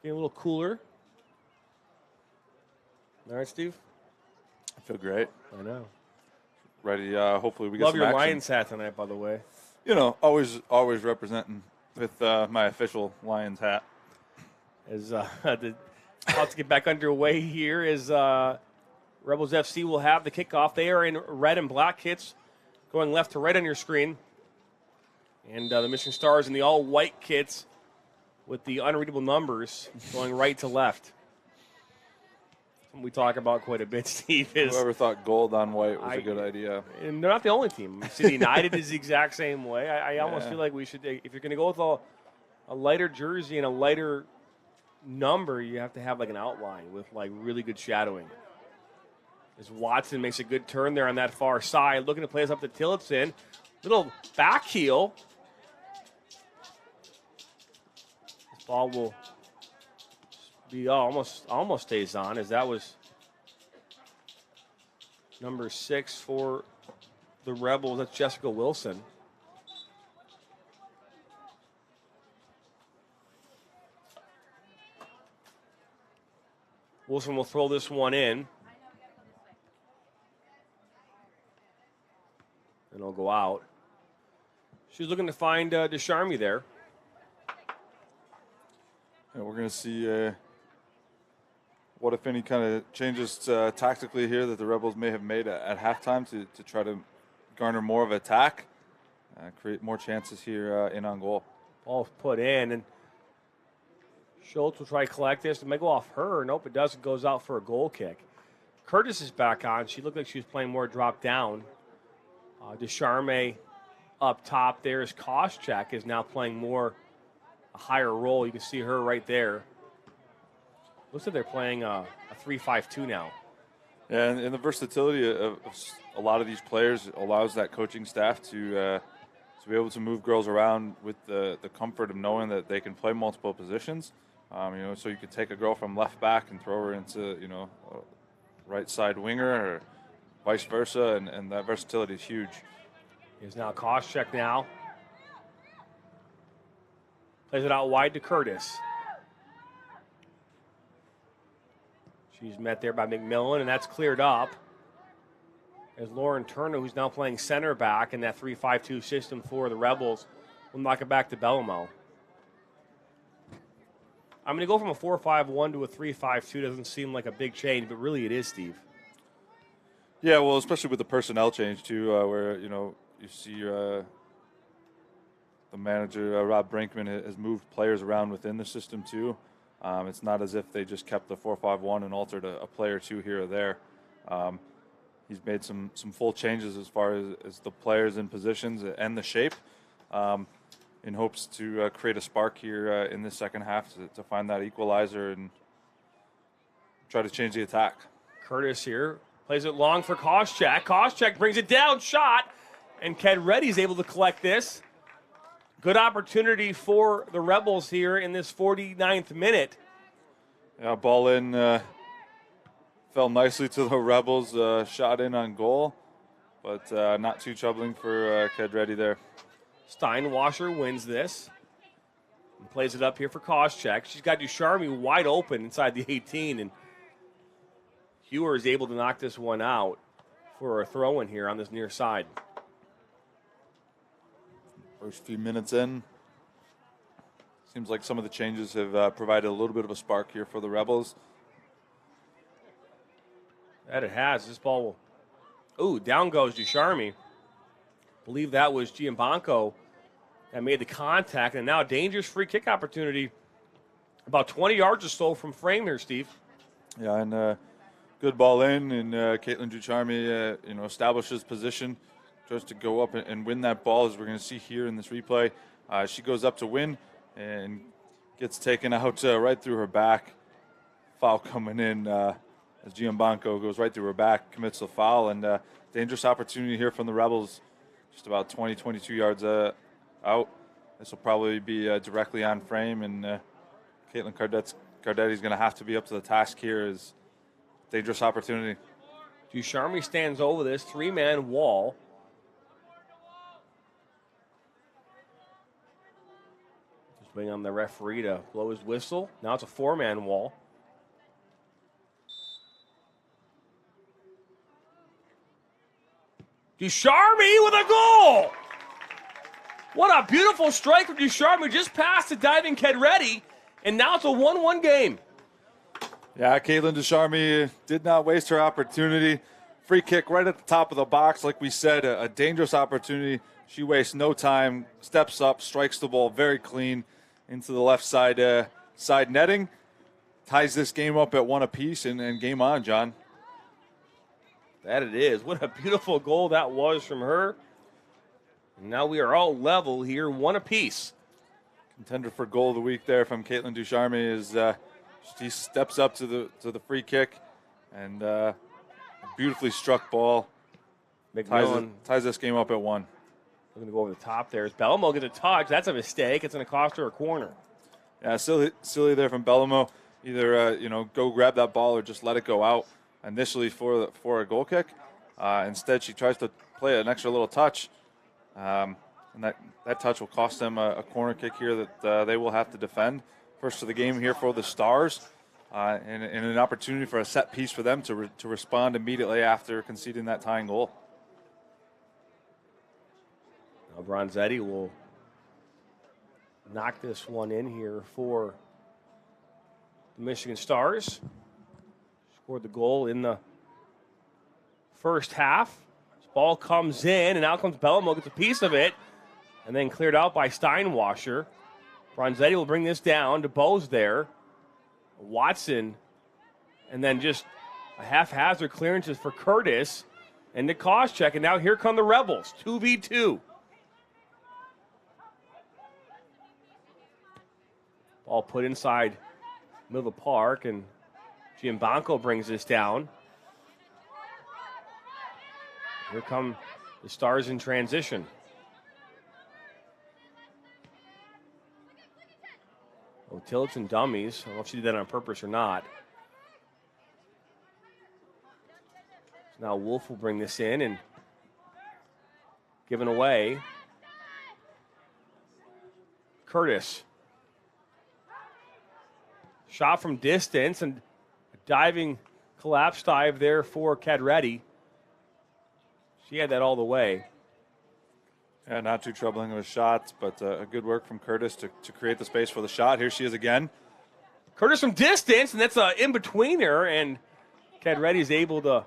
Getting a little cooler. All right, Steve? I feel great. I know. Ready, hopefully we get some action. Love your Lions hat tonight, by the way. Always representing with my official Lions hat. As about to get back underway here as Rebels FC will have the kickoff. They are in red and black kits going left to right on your screen. And the Michigan Stars in the all-white kits with the unreadable numbers going right to left. Something we talk about quite a bit, Steve. Whoever thought gold on white was a good idea. And they're not the only team. City United is the exact same way. I almost feel like we should, if you're going to go with a lighter jersey and a lighter number, you have to have like an outline with like really good shadowing. As Watson makes a good turn there on that far side, looking to play us up to Tillotson. Little back heel. This ball will be almost stays on, as that was number 6 for the Rebels. That's Jessica Wilson. Wilson will throw this one in. And it'll go out. She's looking to find Descharmy there. And we're going to see what, if any, kind of changes tactically here that the Rebels may have made at halftime to try to garner more of attack, create more chances here in on goal. Ball's put in, and Schultz will try to collect this. It may go off her. Nope, it doesn't. Goes out for a goal kick. Curtis is back on. She looked like she was playing more drop down. Descharme up top there is Koscheck is now playing more a higher role. You can see her right there. Looks like they're playing a 3-5-2 now. Yeah, and the versatility of a lot of these players allows that coaching staff to be able to move girls around with the comfort of knowing that they can play multiple positions. So you could take a girl from left back and throw her into, right side winger or vice versa, and that versatility is huge. Here's now Koscheck now. Plays it out wide to Curtis. She's met there by McMillan, and that's cleared up. As Lauren Turner, who's now playing center back in that 3-5-2 system for the Rebels, will knock it back to Bellamo. I'm going to go from a 4-5-1 to a 3-5-2. Doesn't seem like a big change, but really it is, Steve. Yeah, well, especially with the personnel change, too, where, you see the manager, Rob Brinkman, has moved players around within the system, too. It's not as if they just kept the 4-5-1 and altered a player or two here or there. He's made some full changes as far as the players in positions and the shape, in hopes to create a spark here in this second half to find that equalizer and try to change the attack. Curtis here plays it long for Koscheck. Koscheck brings it down, shot, and Kedreddy's able to collect this. Good opportunity for the Rebels here in this 49th minute. Yeah, ball in. Fell nicely to the Rebels, shot in on goal, but not too troubling for Kedreddy there. Steinwasser wins this and plays it up here for Koscheck. She's got Ducharme wide open inside the 18, and Hewer is able to knock this one out for a throw-in here on this near side. First few minutes in. Seems like some of the changes have provided a little bit of a spark here for the Rebels. That it has. This ball will... Ooh, down goes Ducharme. Believe that was Giambanco that made the contact, and now a dangerous free kick opportunity about 20 yards or so from frame here, Steve. Yeah, and good ball in, and Caitlin Ducharme, establishes position, tries to go up and win that ball, as we're going to see here in this replay. She goes up to win and gets taken out right through her back. Foul coming in as Giambanco goes right through her back, commits the foul, and dangerous opportunity here from the Rebels, just about 20, 22 yards out. This will probably be directly on frame, and Caitlin Cardetti's going to have to be up to the task here. Is dangerous opportunity. Ducharme stands over this three-man wall. Just waiting on the referee to blow his whistle. Now it's a four-man wall. Ducharme with a goal! What a beautiful strike from Ducharme, just past the diving Kedreddy, and now it's a 1-1 game. Yeah, Caitlin Ducharme did not waste her opportunity. Free kick right at the top of the box, like we said, a dangerous opportunity. She wastes no time, steps up, strikes the ball very clean into the left side side netting, ties this game up at one apiece, and game on, John. That it is. What a beautiful goal that was from her. And now we are all level here, one apiece. Contender for goal of the week there from Caitlin Ducharme is she steps up to the free kick, and a beautifully struck ball ties this game up at one. We're going to go over the top there. As Bellamo gets a touch, that's a mistake. It's going to cost her a corner. Yeah, silly there from Bellamo. Either go grab that ball or just let it go out initially for a goal kick. Instead, she tries to play an extra little touch, and that touch will cost them a corner kick here that they will have to defend. First of the game here for the Stars, and an opportunity for a set piece for them to respond immediately after conceding that tying goal. Now Bronzetti will knock this one in here for the Michigan Stars. Scored the goal in the first half. This ball comes in, and out comes Bellamo, gets a piece of it, and then cleared out by Steinwasser. Bronzetti will bring this down to Bose there. Watson, and then just a haphazard clearances for Curtis and the Koscheck, and now here come the Rebels, 2v2. Ball put inside middle of the park, and Giambanco brings this down. Here come the Stars in transition. Oh, Tillotson dummies. I don't know if she did that on purpose or not. So now Wolf will bring this in and give it away. Curtis. Shot from distance and a diving collapse dive there for Cadretti. She had that all the way. Yeah, not too troubling of a shot, but a good work from Curtis to create the space for the shot. Here she is again. Curtis from distance, and that's in between her, and Cadretti's able to.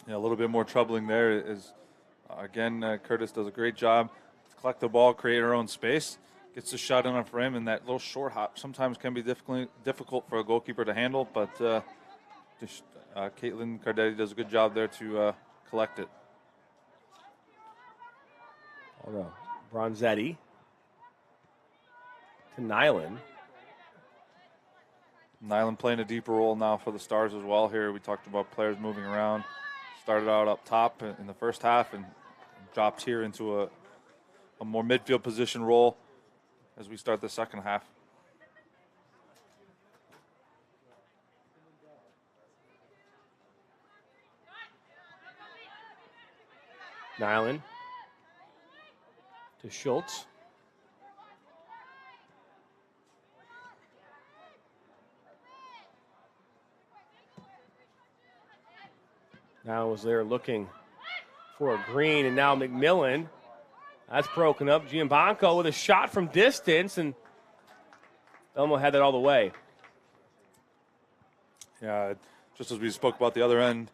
Yeah, a little bit more troubling there is, again, Curtis does a great job to collect the ball, create her own space, gets the shot in a frame, and that little short hop sometimes can be difficult for a goalkeeper to handle, but Caitlin Cardetti does a good job there to collect it. Bronzetti to Nyland. Nyland playing a deeper role now for the Stars as well here. We talked about players moving around. Started out up top in the first half and dropped here into a more midfield position role as we start the second half. Nyland to Schultz. Now was there looking for a green, and now McMillan. That's broken up. Giambanco with a shot from distance, and Elmo had that all the way. Yeah, just as we spoke about the other end,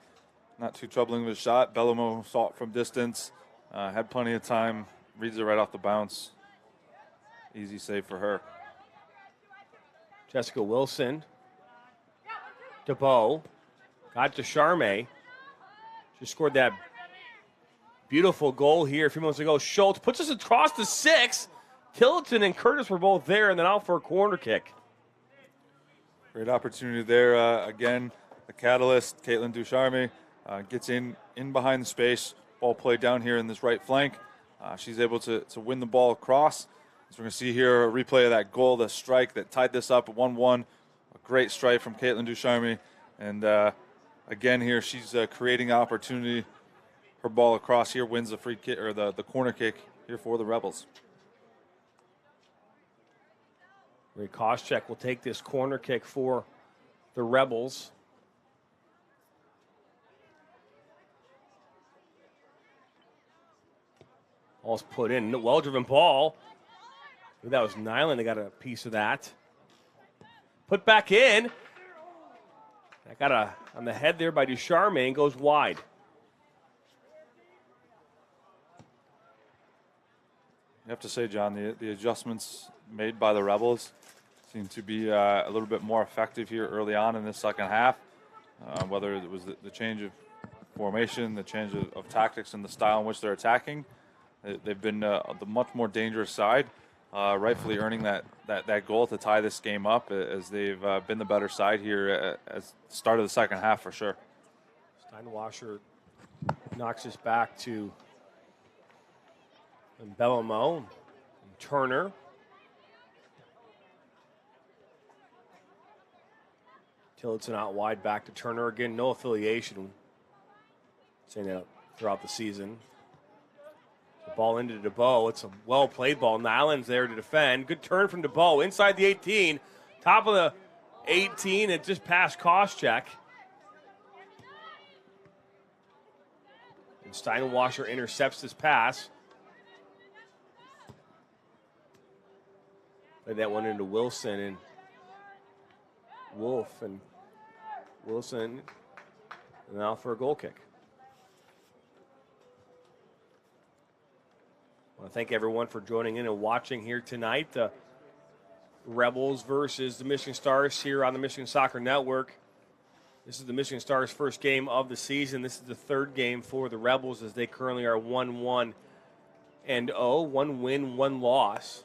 not too troubling of a shot. Bellamo saw it from distance, had plenty of time, reads it right off the bounce. Easy save for her. Jessica Wilson. DeBow. Got to Charme. Just scored that beautiful goal here a few moments ago. Schultz puts us across the 6. Tillotson and Curtis were both there, and then out for a corner kick. Great opportunity there. Again, the catalyst, Caitlin Ducharme, gets in behind the space. Ball played down here in this right flank. She's able to win the ball across. So we're going to see here a replay of that goal, the strike that tied this up at 1-1. A great strike from Caitlin Ducharme. And again here, she's creating opportunity. Her ball across here wins the free kick or the corner kick here for the Rebels. Ray Koscheck will take this corner kick for the Rebels. Ball's put in. Well-driven ball. That was Nyland. They got a piece of that. Put back in. That got on the head there by Ducharme and goes wide. You have to say, John, the adjustments made by the Rebels seem to be a little bit more effective here early on in this second half. Whether it was the change of formation, the change of tactics, and the style in which they're attacking, they've been the much more dangerous side, rightfully earning that goal to tie this game up, as they've been the better side here at the start of the second half for sure. Steinwasser knocks us back to Bellamo and Turner. Tillotson out wide back to Turner. Again, no affiliation. Saying that throughout the season. The ball into DeBow. It's a well-played ball. Nyland's there to defend. Good turn from DeBow inside the 18. Top of the 18. It just passed Koscheck. And Steinwasser intercepts this pass. Played that one into Wilson and Wolf, and Wilson now for a goal kick. I want to thank everyone for joining in and watching here tonight. The Rebels versus the Michigan Stars here on the Michigan Soccer Network. This is the Michigan Stars' first game of the season. This is the third game for the Rebels, as they currently are 1-1-0. 1 win, 1 loss.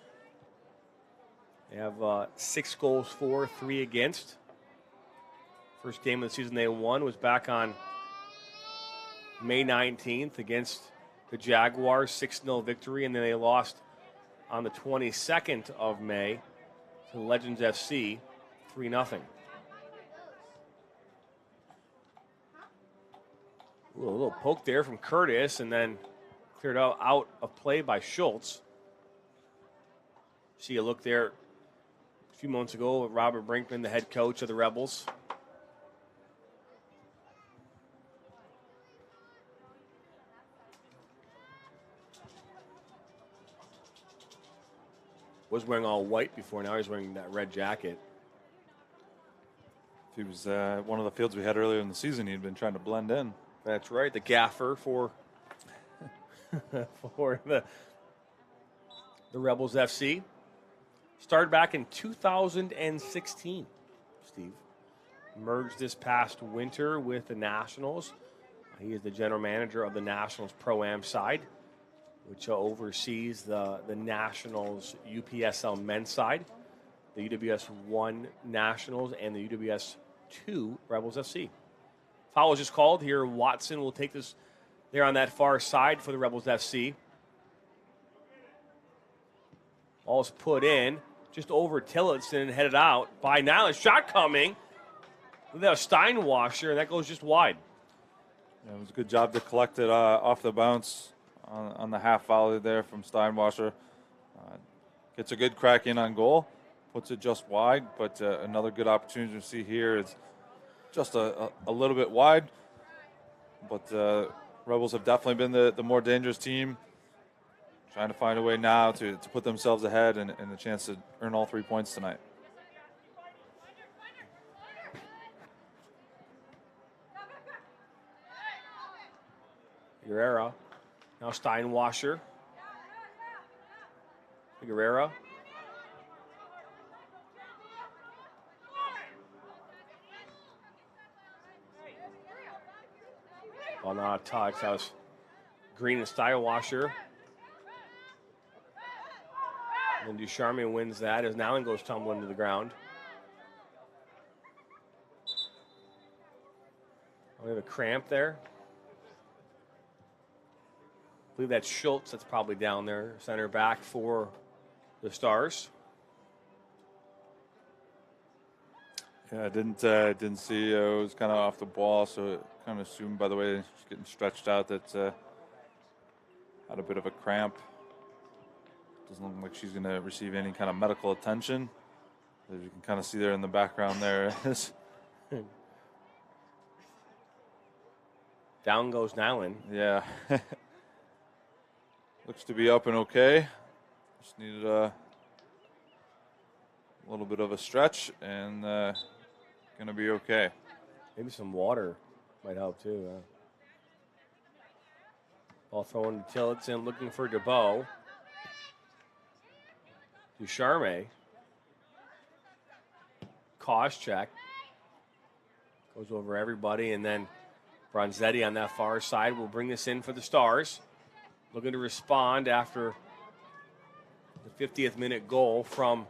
They have 6 goals for, 3 against. First game of the season they won was back on May 19th against the Jaguars, 6-0 victory, and then they lost on the 22nd of May to Legends FC, 3-0. Ooh, a little poke there from Curtis, and then cleared out of play by Schultz. See a look there a few months ago with Robert Brinkman, the head coach of the Rebels. Was wearing all white before, now he's wearing that red jacket. If he was one of the fields we had earlier in the season, he'd been trying to blend in. That's right, the gaffer for for the Rebels FC. Started back in 2016, Steve. Merged this past winter with the Nationals. He is the general manager of the Nationals Pro-Am side, which oversees the Nationals UPSL men's side, the UWS 1 Nationals, and the UWS 2 Rebels FC. Foul was just called here. Watson will take this there on that far side for the Rebels FC. Ball's put in, just over Tillotson and headed out by Nyland. Shot coming. That was Steinwasser, and that goes just wide. Yeah, it was a good job to collect it off the bounce on the half volley there from Steinwasser. Gets a good crack in on goal, puts it just wide, but another good opportunity to see here. It's just a little bit wide, but Rebels have definitely been the more dangerous team, trying to find a way now to put themselves ahead and a chance to earn all 3 points tonight. Guerrera. Now Steinwasser. Guerrera. Oh, not a touch. That was Green and Steinwasser. And Ducharme wins that as Nowlan goes tumbling to the ground. We have a cramp there. I believe that's Schultz that's probably down there, center back for the Stars. Yeah, I didn't see. It was kind of off the ball, so kind of assumed by the way she's getting stretched out that had a bit of a cramp. Doesn't look like she's going to receive any kind of medical attention. As you can kind of see there in the background there. Down goes Nyland. Yeah. Looks to be up and okay. Just needed a little bit of a stretch and going to be okay. Maybe some water might help too. Ball thrown to Tillotson, looking for DeBow. Ducharme. Koscheck. Goes over everybody, and then Bronzetti on that far side will bring this in for the Stars. Looking to respond after the 50th minute goal from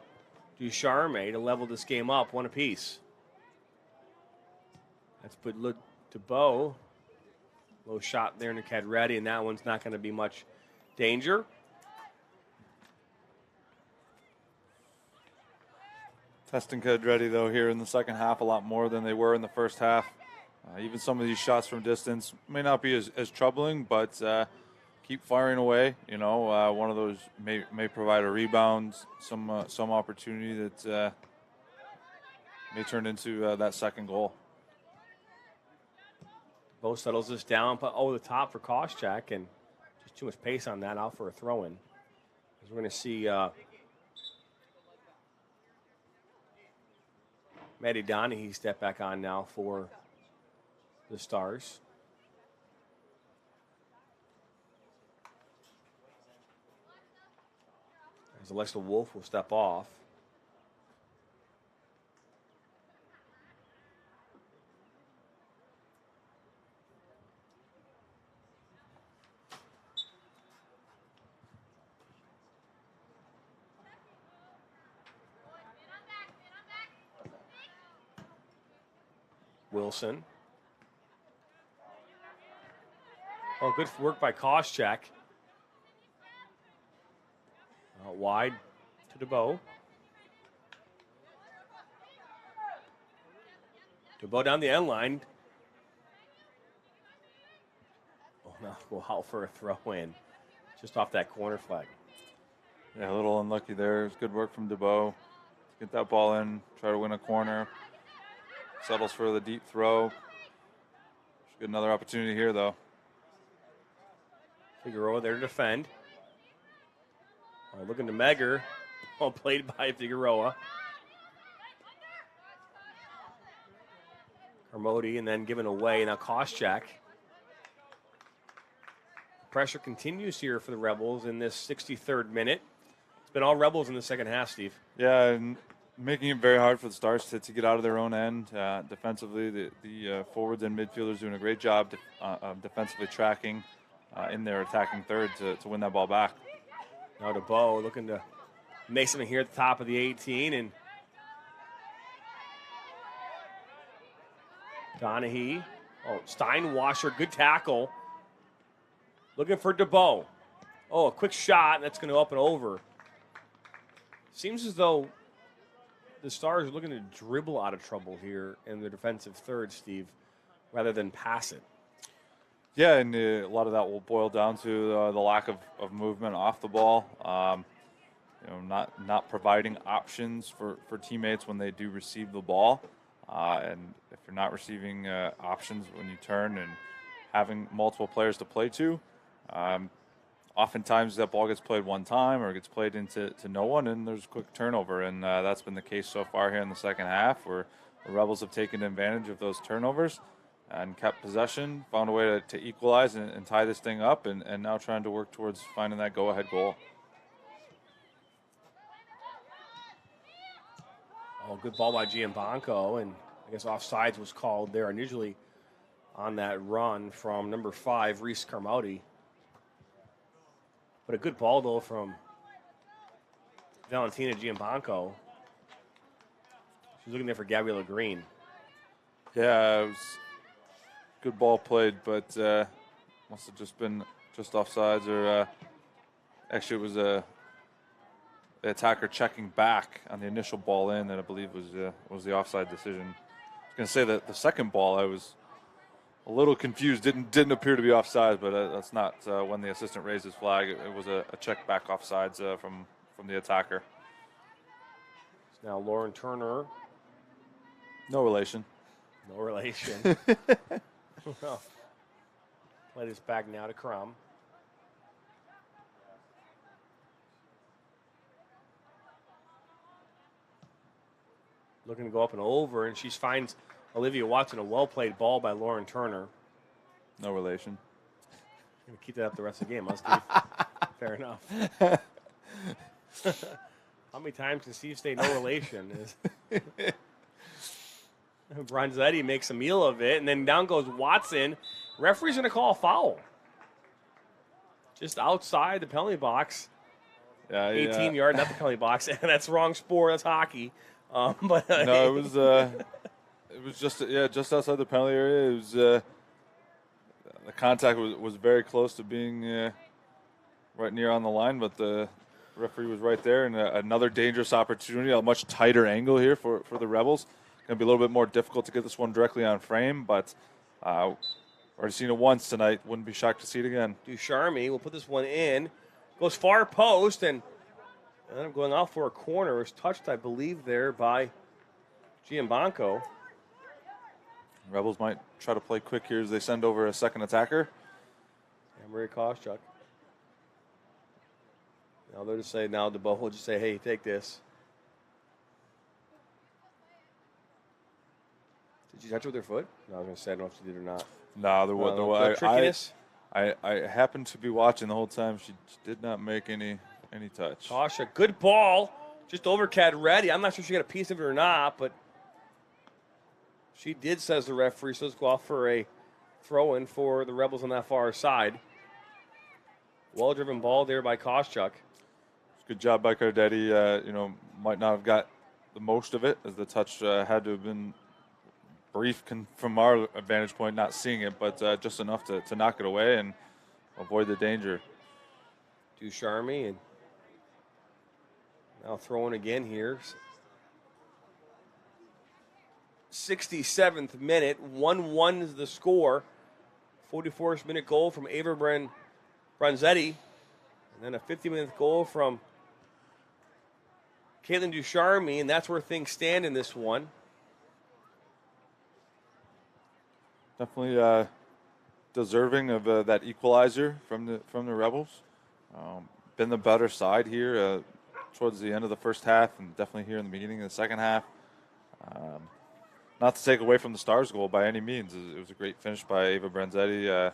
Ducharme to level this game up, one apiece. That's put DeBow. Low shot there to Cadretti, and that one's not going to be much danger. Testing Cadretti, though, here in the second half a lot more than they were in the first half. Even some of these shots from distance may not be as troubling, but keep firing away. You know, one of those may provide a rebound, some opportunity that may turn into that second goal. Bo settles this down, but over the top for Koscheck, and just too much pace on that, out for a throw-in. As we're going to see Matty Donahue step back on now for the Stars. As Alexa Wolf will step off. Wilson. Oh, good work by Koscheck. Out wide to DeBow. DeBow down the end line. Oh, no, go out for a throw in. Just off that corner flag. Yeah, a little unlucky there. It's good work from DeBow. Get that ball in, try to win a corner. Settles for the deep throw. Should get another opportunity here, though. Figueroa there to defend. Looking to Megger. Well played by Figueroa. Carmody and then given away. Now Koscheck. Pressure continues here for the Rebels in this 63rd minute. It's been all Rebels in the second half, Steve. Yeah, and making it very hard for the Stars to get out of their own end. Defensively, the forwards and midfielders doing a great job defensively tracking in their attacking third to win that ball back. Now DeBow looking to make something here at the top of the 18. And Donahue. Oh, Steinwasser, good tackle. Looking for DeBow. Oh, a quick shot, and that's going to up and over. Seems as though the Stars are looking to dribble out of trouble here in the defensive third, Steve, rather than pass it. Yeah, and a lot of that will boil down to the lack of movement off the ball. Not providing options for teammates when they do receive the ball. And if you're not receiving options when you turn and having multiple players to play to, oftentimes that ball gets played one time or gets played into no one, and there's a quick turnover. And that's been the case so far here in the second half, where the Rebels have taken advantage of those turnovers and kept possession, found a way to equalize and tie this thing up, and now trying to work towards finding that go-ahead goal. Oh, good ball by Giambanco, and I guess offsides was called there initially on that run from number 5, Reese Carmody. But a good ball, though, from Valentina Giambanco. She's looking there for Gabriella Green. Yeah, it was good ball played, but must have just been just offsides, or actually it was the attacker checking back on the initial ball in that I believe was the offside decision. I was going to say that the second ball I was a little confused. Didn't appear to be offside, but that's not when the assistant raised his flag. It was a check back offsides from the attacker. It's now Lauren Turner. No relation. No relation. Well, play this back now to Crum. Looking to go up and over, and she finds Olivia Watson a well-played ball by Lauren Turner. No relation. Going to keep that up the rest of the game, huh, Steve? Fair enough. How many times can Steve say no relation? Bronzetti makes a meal of it, and then down goes Watson. Referee's going to call a foul. Just outside the penalty box. Yeah, 18 yard, not the penalty box. And that's wrong sport. That's hockey. But no, it was just outside the penalty area. It was the contact was very close to being right near on the line, but the referee was right there, and another dangerous opportunity. A much tighter angle here for the Rebels. Going to be a little bit more difficult to get this one directly on frame, but already seen it once tonight. Wouldn't be shocked to see it again. Ducharme will put this one in. Goes far post, and ended up going out for a corner. It was touched, I believe, there by Giambanco. Rebels might try to play quick here as they send over a second attacker. And Marie Koscheck. Now they'll just say, now DeBow will just say, hey, take this. Did you touch it with her foot? No, I was going to say, I don't know if she did or not. No, there was trickiness. I happened to be watching the whole time. She did not make any touch. Koscheck, good ball. Just over Cadretti. I'm not sure she got a piece of it or not, but she did, says the referee. So let's go off for a throw-in for the Rebels on that far side. Well-driven ball there by Koscheck. Good job by Cardetti. Might not have got the most of it, as the touch had to have been brief from our vantage point, not seeing it, but just enough to knock it away. And avoid the danger. Ducharme, and now throwing again here. 67th minute, 1-1 is the score. 44th minute goal from Ava Branzetti. And then a 50th goal from Caitlin Ducharme, and that's where things stand in this one. Definitely deserving of that equalizer from the Rebels. Been the better side here towards the end of the first half, and definitely here in the beginning of the second half. Not to take away from the Stars' goal by any means. It was a great finish by Ava Branzetti.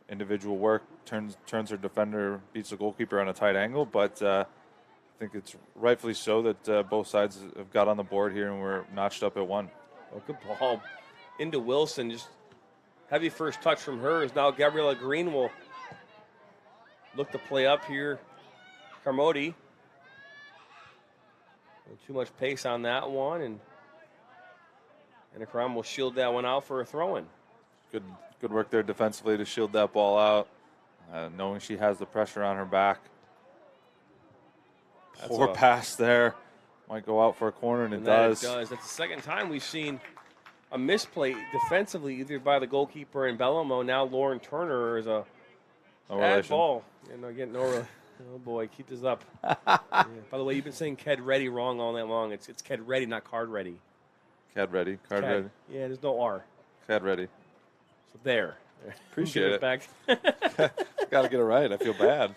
Individual work, turns her defender, beats the goalkeeper on a tight angle, but I think it's rightfully so that both sides have got on the board here and we're notched up at 1. Oh, good ball into Wilson. Just heavy first touch from her. Is now Gabriella Green will look to play up here. Carmody. Too much pace on that one, and Akram will shield that one out for a throw-in. Good work there defensively to shield that ball out, knowing she has the pressure on her back. Poor pass there. Might go out for a corner, and it does. It does. That's the second time we've seen a misplay defensively, either by the goalkeeper in Bellomo. Now Lauren Turner is a bad ball. Again, no. Oh boy, keep this up. Yeah. By the way, you've been saying Ked Ready wrong all night long. It's Ked Ready, not Card Ready. Card Ready. Ready. Yeah, there's no R. Card Ready. So there. Appreciate it. Back. Got to get it right. I feel bad.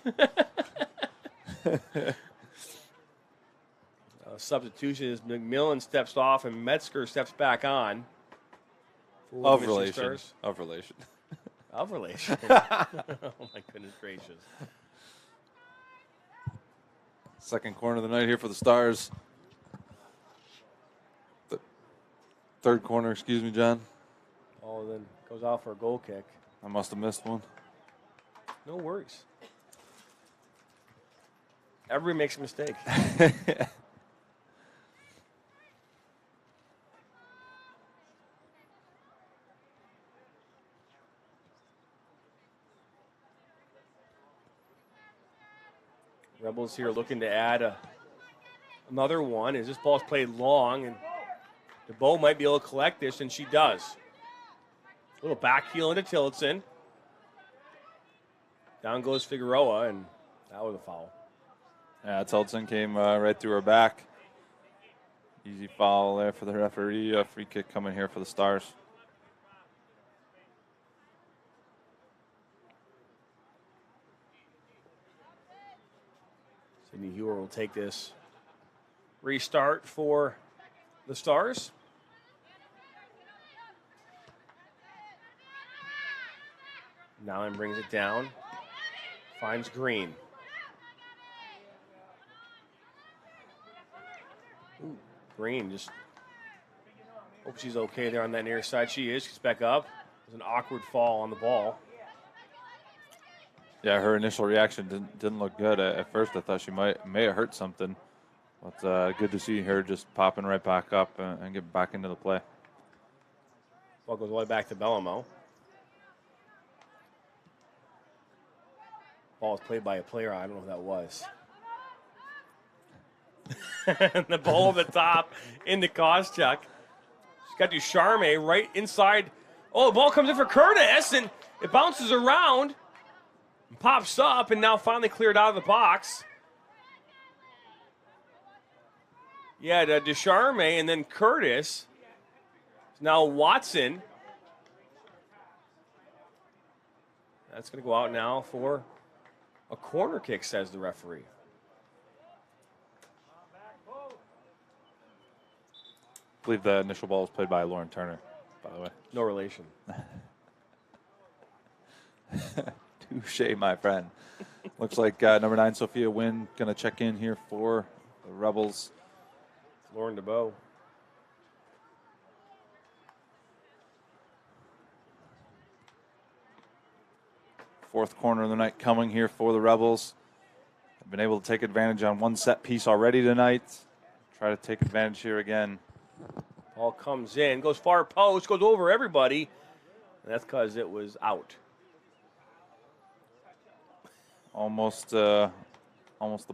Substitution is McMillan steps off and Metzger steps back on. Of relation. Of relation. Of relation. Oh my goodness gracious. Second corner of the night here for the Stars. Third corner, excuse me, John. Oh, then goes out for a goal kick. I must have missed one. No worries. Everybody makes a mistake. Rebels here looking to add another one as this ball's played long, and DeBow might be able to collect this, and she does. A little back heel into Tillotson. Down goes Figueroa, and that was a foul. Yeah, Tillotson came right through her back. Easy foul there for the referee. A free kick coming here for the Stars. Sydney Hewer will take this restart for the Stars. Nowlan brings it down. Finds Green. Ooh, Green just hope she's okay there on that near side. She is. She's back up. It was an awkward fall on the ball. Yeah, her initial reaction didn't look good. At first, I thought she may have hurt something. But good to see her just popping right back up and get back into the play. Ball goes all the way back to Bellomo. Ball was played by a player. I don't know who that was. And the ball over the top into Koscheck. She's got Ducharme right inside. Oh, the ball comes in for Curtis, and it bounces around. Pops up and now finally cleared out of the box. Yeah, Ducharme and then Curtis. Now Watson. That's going to go out now for a corner kick, says the referee. I believe the initial ball was played by Lauren Turner, by the way. No relation. Touche, my friend. Looks like number 9, Sophia Wynn, going to check in here for the Rebels. Lauren DeBow. Fourth corner of the night coming here for the Rebels. Have been able to take advantage on one set piece already tonight. Try to take advantage here again. Ball comes in, goes far post, goes over everybody. And that's because it was out. almost the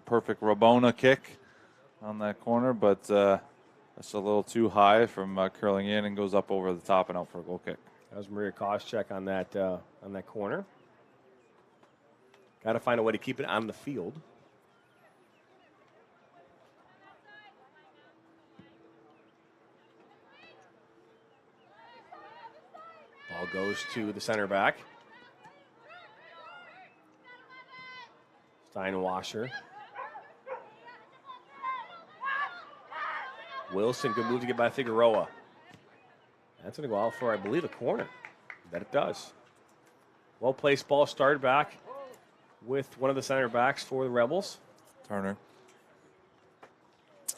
perfect Rabona kick on that corner, but that's a little too high from curling in and goes up over the top and out for a goal kick. That was Maria Koscheck on that corner. Got to find a way to keep it on the field. Ball goes to the center back. Steinwasser. Wilson, good move to get by Figueroa. That's going to go out for, I believe, a corner. I bet it does. Well-placed ball started back with one of the center backs for the Rebels. Turner.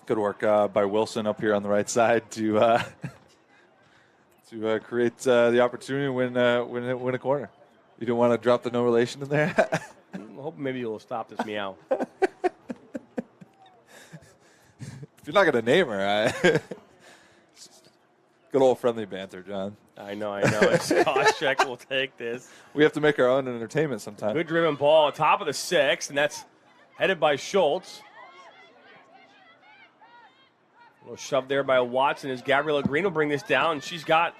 Good work by Wilson up here on the right side to create the opportunity to win a corner. You don't want to drop the no relation in there? I'm hoping maybe you'll stop this meow. If you're not going to name her, good old friendly banter, John. I know. Koscheck will take this. We have to make our own entertainment sometime. Good driven ball, top of the sixth, and that's headed by Schultz. A little shove there by Watson as Gabriella Green will bring this down. She's got,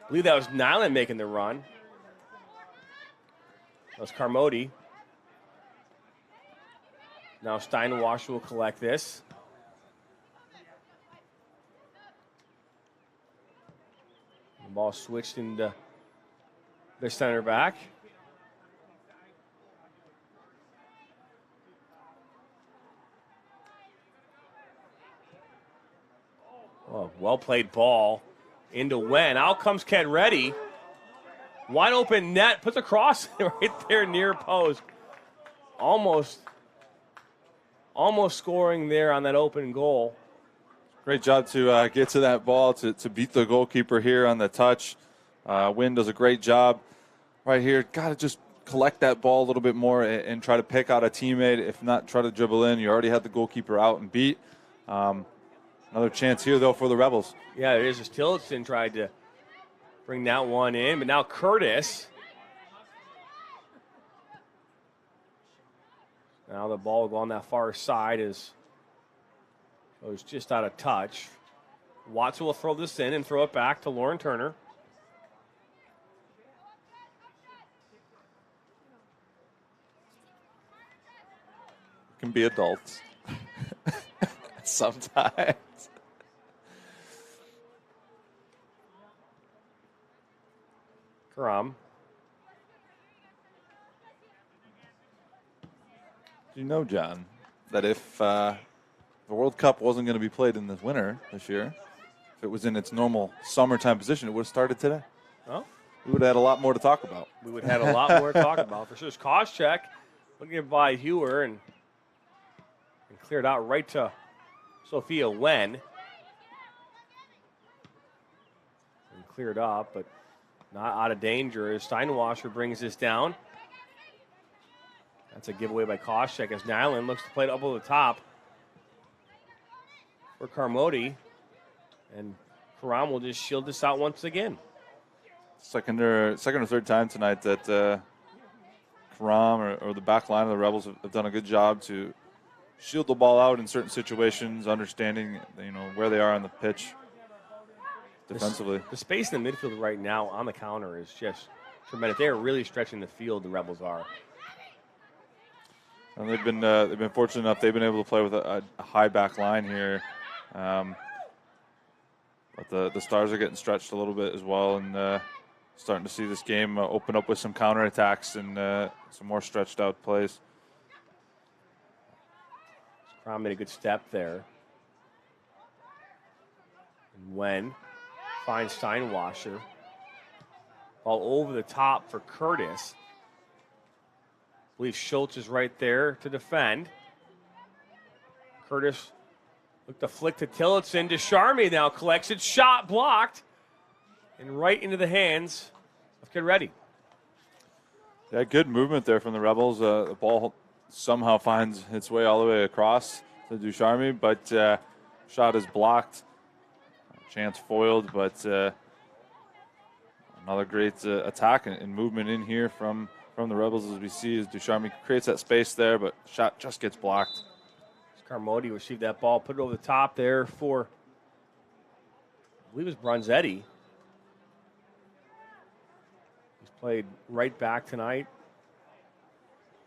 I believe that was Nyland making the run. That was Carmody. Now Steinwasser will collect this. The ball switched into the center back. Oh, well-played ball into Wen. Out comes Kedretti. Wide open net. Puts a cross right there near post. Almost scoring there on that open goal. Great job to get to that ball, to beat the goalkeeper here on the touch. Wynn does a great job right here. Got to just collect that ball a little bit more and try to pick out a teammate. If not, try to dribble in. You already had the goalkeeper out and beat. Another chance here, though, for the Rebels. Yeah, it is. Tillotson tried to bring that one in, but now Curtis. Now the ball will go on that far side as it was just out of touch. Watson will throw this in and throw it back to Lauren Turner. Can be adults sometimes. Karam. You know, John, that if the World Cup wasn't going to be played in this winter this year, if it was in its normal summertime position, it would have started today. Oh, we would have had a lot more to talk about. We would have had a lot more to talk about. For sure, it's Koscheck looking by Hewer and cleared out right to Sophia Wen. And cleared up, but not out of danger as Steinwasser brings this down. That's a giveaway by Koscheck as Nyland looks to play it up over the top for Carmody. And Karam will just shield this out once again. Second or third time tonight that Karam or the back line of the Rebels have done a good job to shield the ball out in certain situations, understanding where they are on the pitch defensively. The space in the midfield right now on the counter is just tremendous. They are really stretching the field, the Rebels are. And they've been fortunate enough. They've been able to play with a high back line here. But the Stars are getting stretched a little bit as well, and starting to see this game open up with some counterattacks and some more stretched out plays. Crom made a good step there. And Wen finds Steinwasser. Ball over the top for Curtis. I believe Schultz is right there to defend. Curtis looked to flick to Tillotson. Descharmy now collects it. Shot blocked. And right into the hands of Kedretti. Yeah, good movement there from the Rebels. The ball somehow finds its way all the way across to Ducharme, but shot is blocked. Chance foiled, but another great attack and movement in here from from the Rebels, as we see, as Ducharme creates that space there, but shot just gets blocked. Carmody received that ball, put it over the top there for, I believe it was Bronzetti. He's played right back tonight,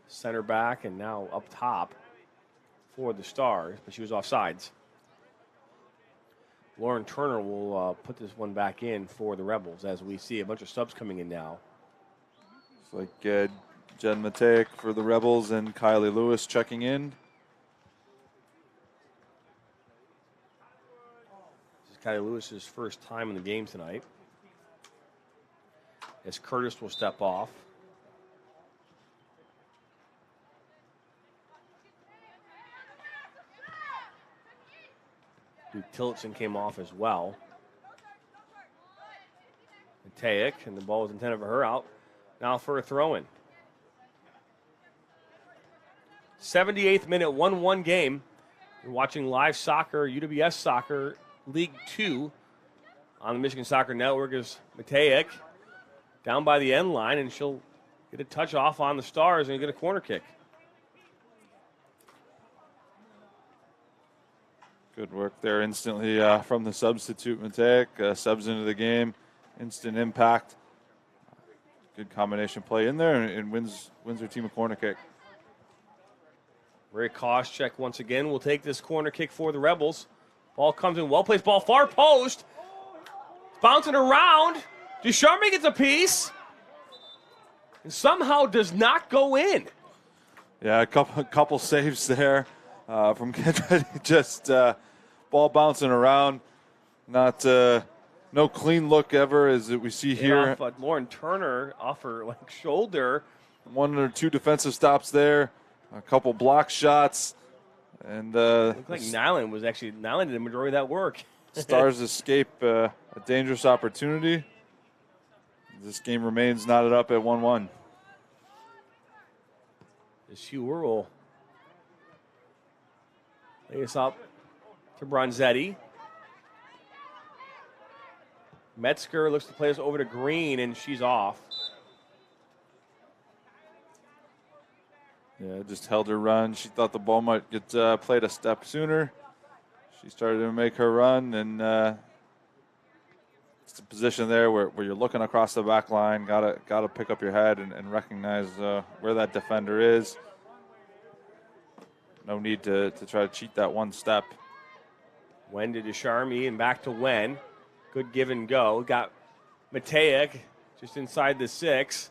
center back, and now up top for the Stars, but she was offsides. Lauren Turner will put this one back in for the Rebels as we see a bunch of subs coming in now. It's like Jen Matejek for the Rebels and Kylie Lewis checking in. This is Kylie Lewis's first time in the game tonight, as Curtis will step off. Duke Tillotson came off as well. Matejek, and the ball was intended for her, out now for a throw-in. 78th minute, 1-1 game. You're watching live soccer, UWS Soccer League 2 on the Michigan Soccer Network. Is Matejek down by the end line, and she'll get a touch off on the Stars and get a corner kick. Good work there instantly from the substitute, Matejek. Subs into the game, instant impact. Good combination play in there, and wins her team a corner kick. Ray Koscheck once again will take this corner kick for the Rebels. Ball comes in, well-placed ball, far post. Bouncing around. Ducharme gets a piece. And somehow does not go in. Yeah, a couple saves there from Kendra. Just ball bouncing around. Not no clean look ever, as we see here. Off, Lauren Turner off her shoulder. One or two defensive stops there. A couple block shots. And looked like Nyland did the majority of that work. Stars escape a dangerous opportunity. This game remains knotted up at 1-1. Hewer will lay us up to Bronzetti. Metzger looks to play us over to Green, and she's off. Yeah, just held her run. She thought the ball might get played a step sooner. She started to make her run, and it's a position there where you're looking across the back line. Gotta pick up your head and recognize where that defender is. No need to try to cheat that one step. Wen to Ducharme and back to Wen. Good give and go. Got Matejek just inside the 6.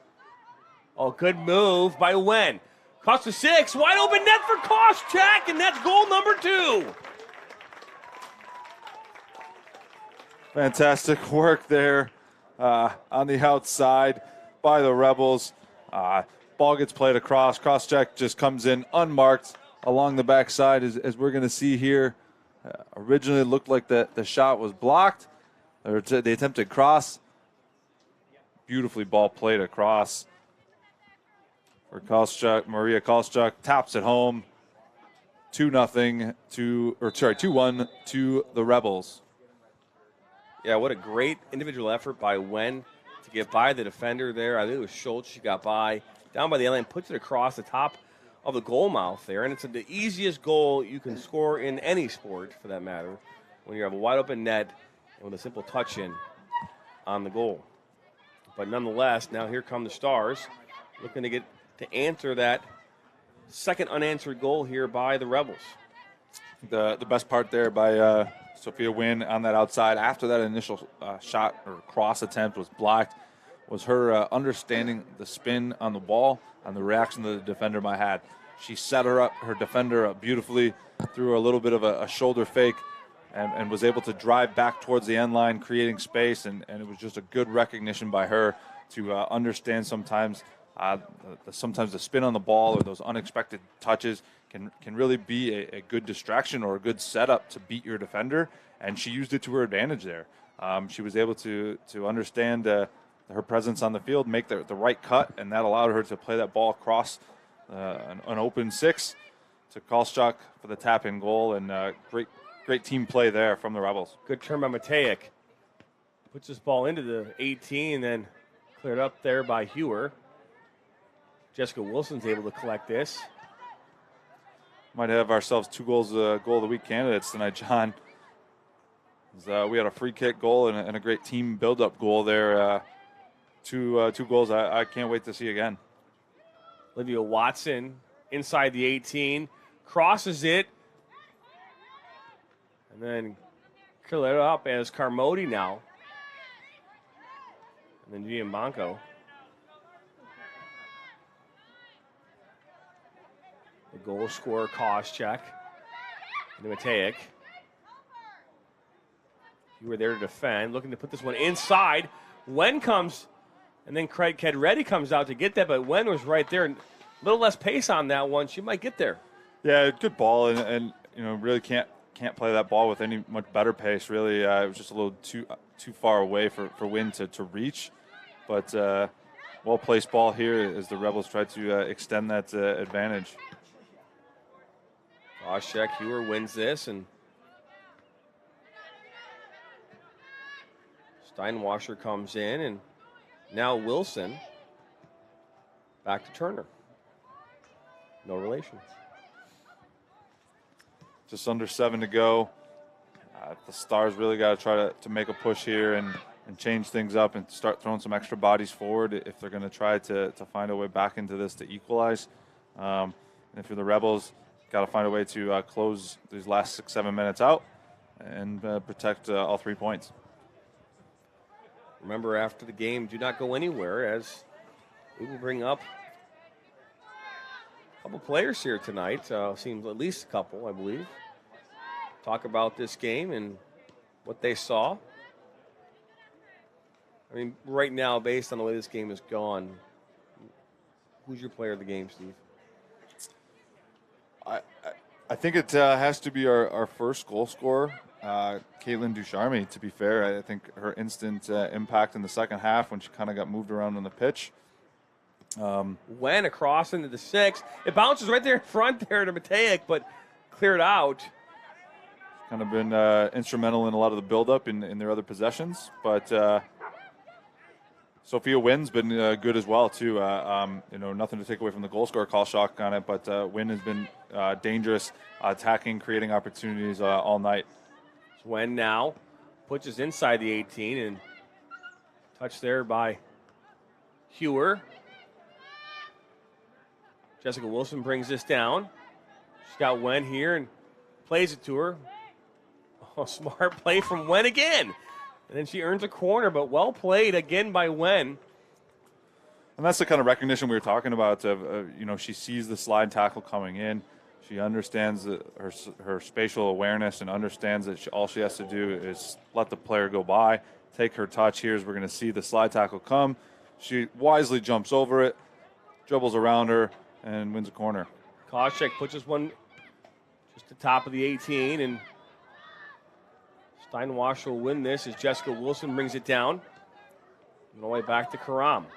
Oh, good move by Wen. Cross the 6, wide open net for Koscheck, and that's goal number 2. Fantastic work there on the outside by the Rebels. Ball gets played across. Crosscheck just comes in unmarked along the backside, as we're going to see here. Originally, it looked like the shot was blocked. Or the attempted cross. Beautifully ball played across. For Koscheck, Maria Koscheck taps it home. 2-1 to the Rebels. Yeah, what a great individual effort by Wen to get by the defender there. I think it was Schultz. She got by, down by the line, puts it across the top of the goal mouth there. And it's the easiest goal you can score in any sport, for that matter, when you have a wide open net and with a simple touch in on the goal. But nonetheless, now here come the Stars, looking to get to answer that second unanswered goal here by the Rebels. The best part there by Sophia Wynn on that outside after that initial shot or cross attempt was blocked was her understanding the spin on the ball and the reaction that the defender might have. She set her defender up beautifully, threw a little bit of a shoulder fake, and was able to drive back towards the end line, creating space, and it was just a good recognition by her to understand sometimes the spin on the ball or those unexpected touches can really be a good distraction or a good setup to beat your defender, and she used it to her advantage there. She was able to understand her presence on the field, make the right cut, and that allowed her to play that ball across an open 6 to Koscheck for the tap-in goal, and great team play there from the Rebels. Good turn by Matejek. Puts this ball into the 18, then cleared up there by Hewer. Jessica Wilson's able to collect this. Might have ourselves 2 goals, goal of the week candidates tonight, John. We had a free kick goal and a great team build-up goal there. Two goals I can't wait to see again. Olivia Watson inside the 18, crosses it, and then clear it up as Carmody now. And then Giambanco. The goal scorer, Koscheck. And Matejek. You were there to defend, looking to put this one inside. Wen comes, and then Craig Kedretti comes out to get that, but Wen was right there. A little less pace on that one. She might get there. Yeah, good ball, and really can't play that ball with any much better pace. Really, it was just a little too far away for Wynn to reach. But well placed ball here as the Rebels try to extend that advantage. Koscheck, Hewer wins this, and Steinwasser comes in, and now Wilson back to Turner. No relation. Just under 7 to go. The Stars really got to try to make a push here and change things up and start throwing some extra bodies forward if they're going to try to find a way back into this to equalize. And if you're the Rebels, got to find a way to close these last 6-7 minutes out and protect all 3 points. Remember, after the game, do not go anywhere, as we will bring up a couple players here tonight. Seems at least a couple, I believe. Talk about this game and what they saw. I mean, right now, based on the way this game has gone, who's your player of the game, Steve? I think it has to be our first goal scorer, Caitlin Ducharme, to be fair. I think her instant impact in the second half when she kind of got moved around on the pitch. Went across into the 6. It bounces right there in front there to Matejek, but cleared out. Kind of been instrumental in a lot of the buildup in their other possessions. But Sophia Wynn's been good as well, too. Nothing to take away from the goal scorer call shock on it, but Wynn has been dangerous, attacking, creating opportunities all night. Wynn now puts us inside the 18 and touched there by Hewer. Jessica Wilson brings this down. She's got Wen here and plays it to her. Oh, smart play from Wen again. And then she earns a corner, but well played again by Wen. And that's the kind of recognition we were talking about. She sees the slide tackle coming in. She understands her spatial awareness and understands that all she has to do is let the player go by, take her touch. We're going to see the slide tackle come. She wisely jumps over it, dribbles around her, and wins a corner. Koscheck puts this one just to the top of the 18, and Steinwasser will win this as Jessica Wilson brings it down. And all the way back to Karam.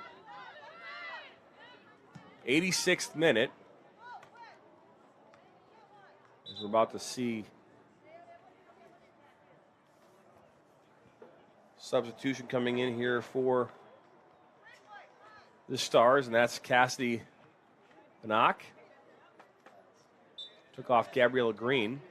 86th minute. As we're about to see substitution coming in here for the Stars, and that's Cassidy Banach. Took off Gabriella Green.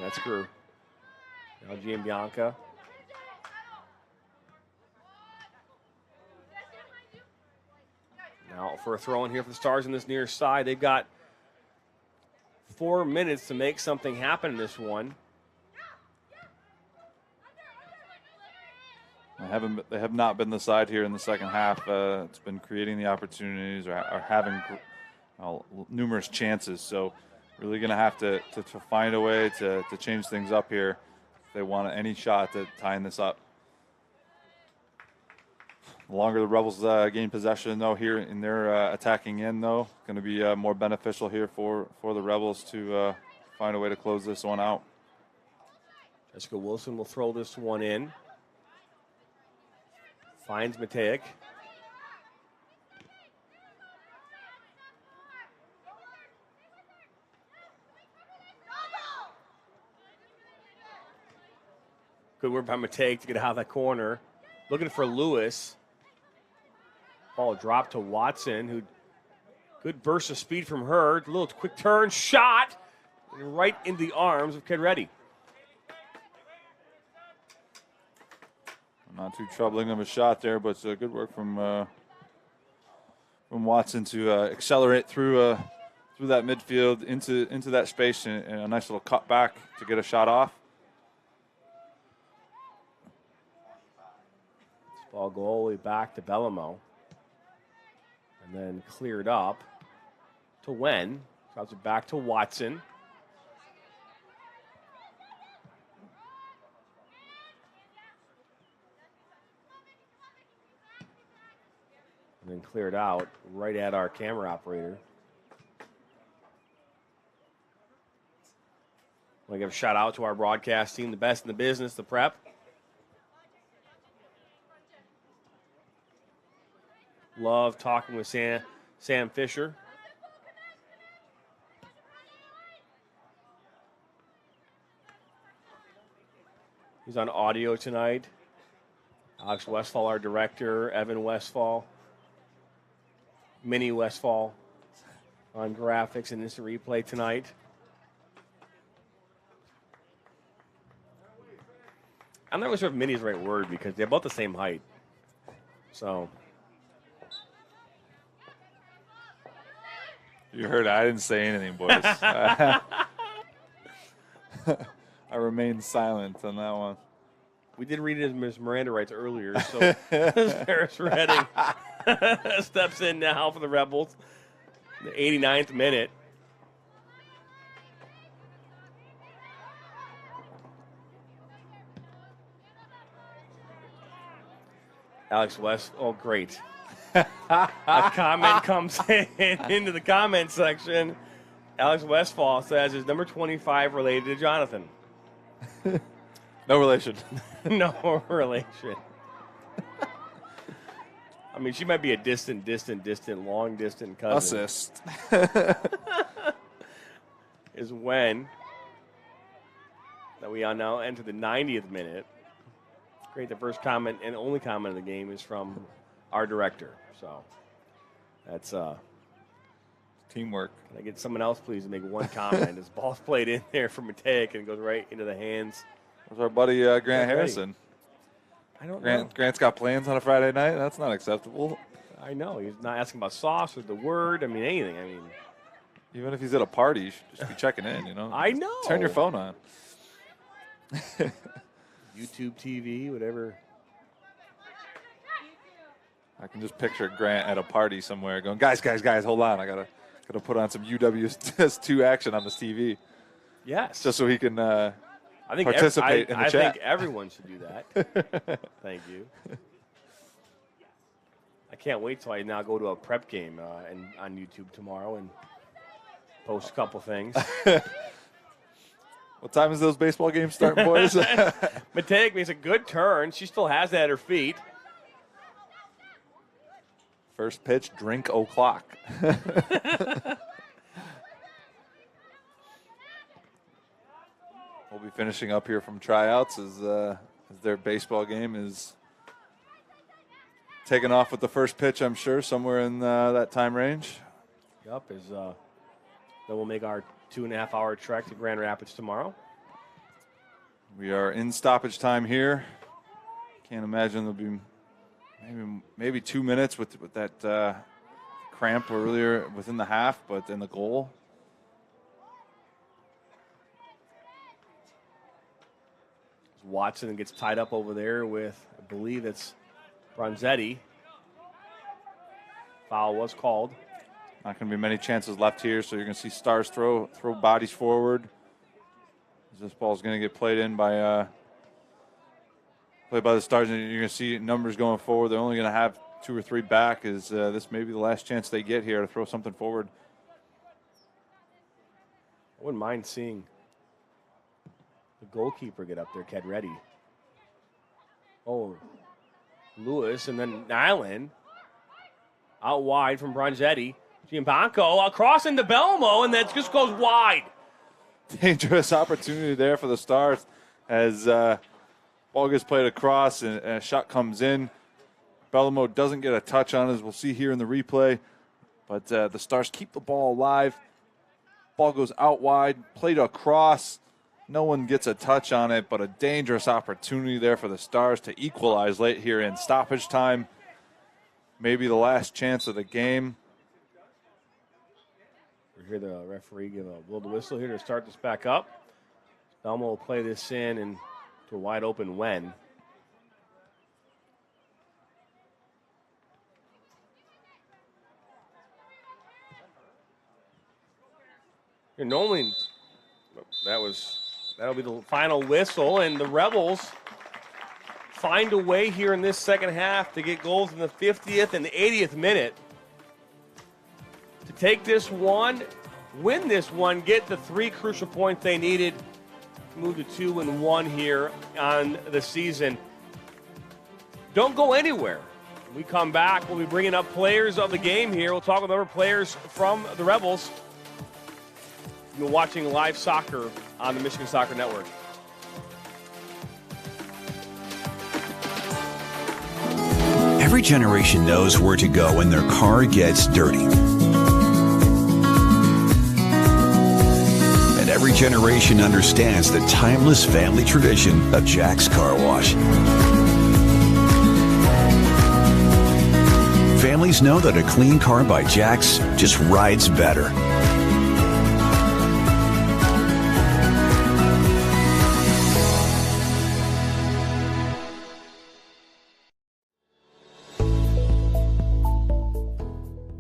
That's Crew. Now Giambianca. Now for a throw in here for the Stars in this near side. They've got 4 minutes to make something happen in this one. They have not been the side here in the second half. It's been creating the opportunities or having numerous chances. So really going to have to find a way to change things up here if they want any shot at tying this up. The longer the Rebels gain possession, though, here in their attacking end, though, going to be more beneficial here for the Rebels to find a way to close this one out. Jessica Wilson will throw this one in. Finds Matejek. Good work by Matei to get out of that corner. Looking for Lewis. Ball dropped to Watson, who good burst of speed from her. A little quick turn, shot, and right in the arms of Kedretti. Not too troubling of a shot there, but good work from Watson to accelerate through that midfield into that space and a nice little cut back to get a shot off. This ball go all the way back to Bellamo. And then cleared up to Wen. Drops it back to Watson. And then cleared out right at our camera operator. I want to give a shout out to our broadcast team, the best in the business, the Prep. Love talking with Sam Fisher. He's on audio tonight. Alex Westfall, our director. Evan Westfall. Minnie Westfall on graphics and instant replay tonight. I'm not really sure if Minnie is the right word because they're about the same height. So. You heard it. I didn't say anything, boys. I remained silent on that one. We did read it as Ms. Miranda writes earlier, so Paris Redding steps in now for the Rebels. The 89th minute. Alex West, oh great. A comment comes into the comment section. Alex Westfall says, is number 25 related to Jonathan? No relation. No relation. I mean, she might be a distant, long distant cousin. Assist. Is when that we are now enter the 90th minute. Great. The first comment and only comment of the game is from our director. So that's teamwork. Can I get someone else, please, to make one comment? This ball's played in there for Matei and goes right into the hands. Where's our buddy Grant Harrison? I don't know. Grant's got plans on a Friday night. That's not acceptable. I know. He's not asking about sauce or the word. I mean, anything. I mean, even if he's at a party, you should just be checking in, you know? I know. Turn your phone on. YouTube TV, whatever. I can just picture Grant at a party somewhere going, guys, hold on. I gotta put on some UWS2 action on this TV. Yes. Just so he can participate in the chat. I think everyone should do that. Thank you. I can't wait till I now go to a prep game on YouTube tomorrow and post a couple things. What time is those baseball games starting, boys? Matei makes a good turn. She still has that at her feet. First pitch, drink o'clock. We'll be finishing up here from tryouts as their baseball game is taking off with the first pitch, I'm sure, somewhere in that time range. Yep, then we'll make our 2.5-hour trek to Grand Rapids tomorrow. We are in stoppage time here. Can't imagine there'll be maybe 2 minutes with that cramp earlier within the half, but in the goal. Watson gets tied up over there with, I believe it's Bronzetti. Foul was called. Not going to be many chances left here, so you're going to see Stars throw bodies forward. This ball's going to get played in by the Stars, and you're going to see numbers going forward. They're only going to have 2 or 3 back. This may be the last chance they get here to throw something forward. I wouldn't mind seeing the goalkeeper get up there, Kedretti. Oh, Lewis, and then Nyland out wide from Bronzetti. Giambanco across into Belmo, and that just goes wide. Dangerous opportunity there for the Stars as Ball gets played across, and a shot comes in. Bellamo doesn't get a touch on it, as we'll see here in the replay. But the Stars keep the ball alive. Ball goes out wide, played across. No one gets a touch on it, but a dangerous opportunity there for the Stars to equalize late here in stoppage time. Maybe the last chance of the game. We hear the referee give a blow the whistle here to start this back up. Belmo will play this in and to a wide open Wen. Normally, that'll be the final whistle, and the Rebels find a way here in this second half to get goals in the 50th and the 80th minute to take this one, win this one, get the 3 crucial points they needed to move to 2-1 here on the season. Don't go anywhere. When we come back, we'll be bringing up players of the game here. We'll talk with other players from the Rebels. You're watching live soccer on the Michigan Soccer Network. Every generation knows where to go when their car gets dirty. And every generation understands the timeless family tradition of Jack's Car Wash. Families know that a clean car by Jack's just rides better.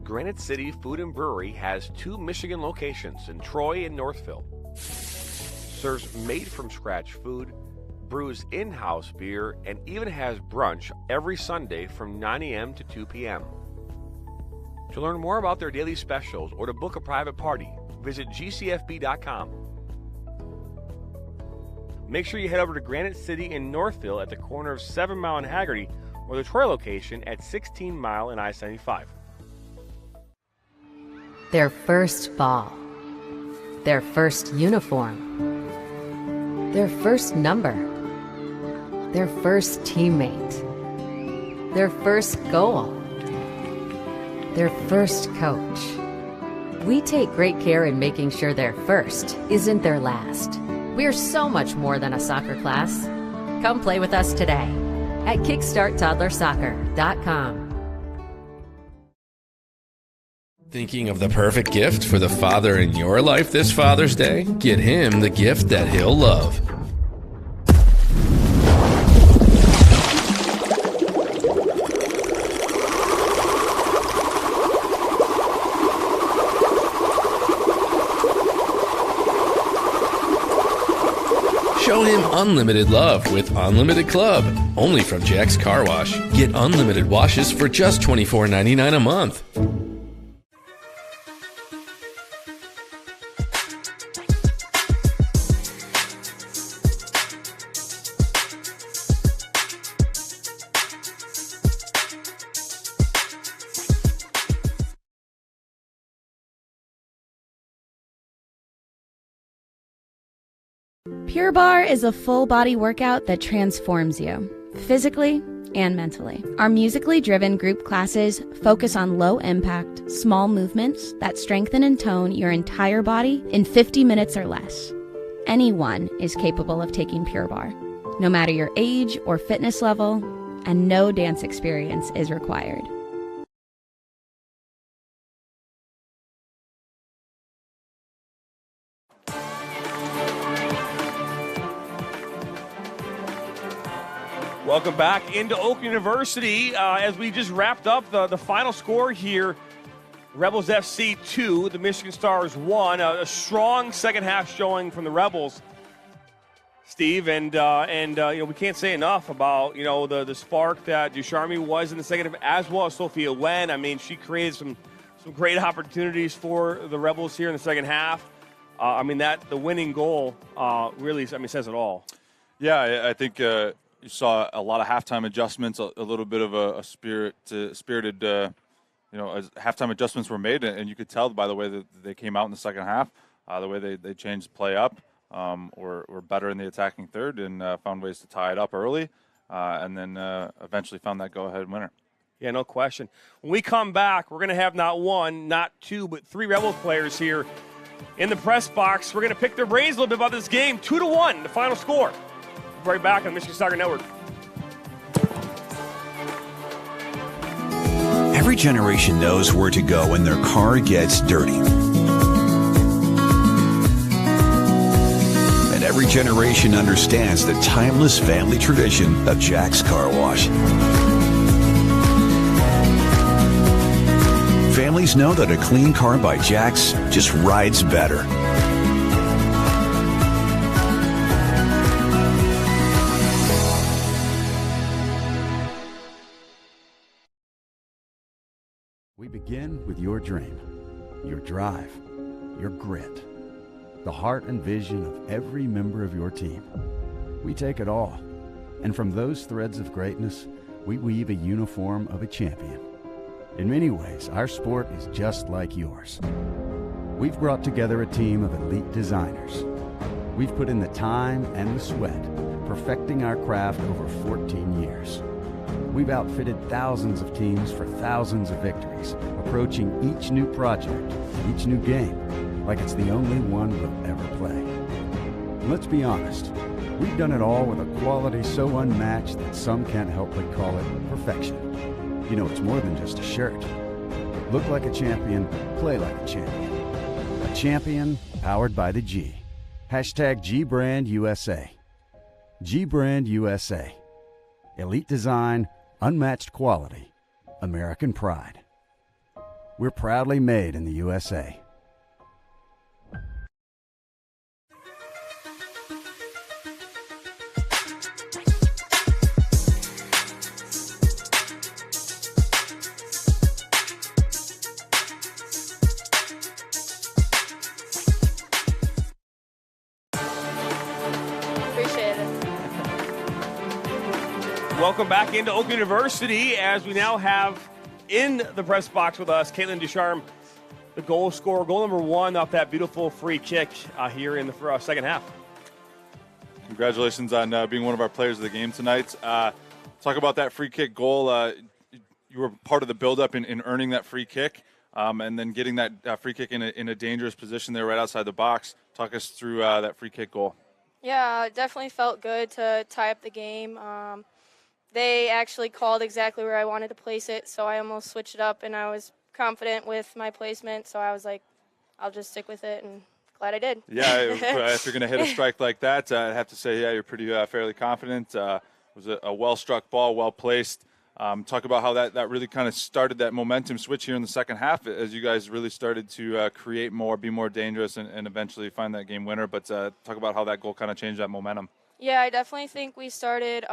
Granite City Food and Brewery has 2 Michigan locations in Troy and Northville. Serves made-from-scratch food, brews in-house beer, and even has brunch every Sunday from 9 a.m. to 2 p.m. To learn more about their daily specials or to book a private party, visit gcfb.com. Make sure you head over to Granite City in Northville at the corner of 7 Mile and Haggerty, or the Troy location at 16 Mile and I-75. Their first ball, their first uniform, their first number, their first teammate, their first goal, their first coach. We take great care in making sure their first isn't their last. We're so much more than a soccer class. Come play with us today at kickstarttoddlersoccer.com. Thinking of the perfect gift for the father in your life this Father's Day? Get him the gift that he'll love. Show him unlimited love with Unlimited Club, only from Jack's Car Wash. Get unlimited washes for just $24.99 a month. Pure Barre is a full-body workout that transforms you, physically and mentally. Our musically driven group classes focus on low-impact, small movements that strengthen and tone your entire body in 50 minutes or less. Anyone is capable of taking Pure Barre, no matter your age or fitness level, and no dance experience is required. Welcome back into Oak University as we just wrapped up the final score here. Rebels FC 2, the Michigan Stars 1. A strong second half showing from the Rebels, Steve, and we can't say enough about the spark that Ducharme was in the second half, as well as Sophia Wen. I mean, she created some great opportunities for the Rebels here in the second half. The winning goal really says it all. Yeah, I think you saw a lot of halftime adjustments, a little bit of a spirited, as halftime adjustments were made, and you could tell by the way that they came out in the second half, the way they changed play up. were better in the attacking third and found ways to tie it up early, and then eventually found that go-ahead winner. Yeah, no question. When we come back, we're going to have not one, not two, but three Rebels players here in the press box. We're going to pick their brains a little bit about this game. 2-1, the final score. We'll be right back on Michigan Soccer Network. Every generation knows where to go when their car gets dirty. And every generation understands the timeless family tradition of Jack's Car Wash. Families know that a clean car by Jack's just rides better. We begin with your dream, your drive, your grit, the heart and vision of every member of your team. We take it all, and from those threads of greatness, we weave a uniform of a champion. In many ways, our sport is just like yours. We've brought together a team of elite designers. We've put in the time and the sweat, perfecting our craft over 14 years. We've outfitted thousands of teams for thousands of victories, approaching each new project, each new game, like it's the only one we'll ever play. And let's be honest, we've done it all with a quality so unmatched that some can't help but call it perfection. You know, it's more than just a shirt. Look like a champion, play like a champion. A champion powered by the G. Hashtag GBrandUSA. GBrandUSA. Elite design, unmatched quality, American pride. We're proudly made in the USA. Welcome back into Oakland University as we now have in the press box with us Caitlin Ducharme, the goal scorer, goal number one off that beautiful free kick here in the second half. Congratulations on being one of our players of the game tonight. Talk about that free kick goal. You were part of the buildup in earning that free kick and then getting that free kick in a dangerous position there right outside the box. Talk us through that free kick goal. Yeah, it definitely felt good to tie up the game. They actually called exactly where I wanted to place it, so I almost switched it up, and I was confident with my placement, so I was like, I'll just stick with it, and glad I did. Yeah, if you're going to hit a strike like that, I'd have to say, yeah, you're pretty fairly confident. It was a well-struck ball, well-placed. Talk about how that really kind of started that momentum switch here in the second half as you guys really started to create more, be more dangerous, and eventually find that game winner. But talk about how that goal kind of changed that momentum. Yeah, I definitely think we started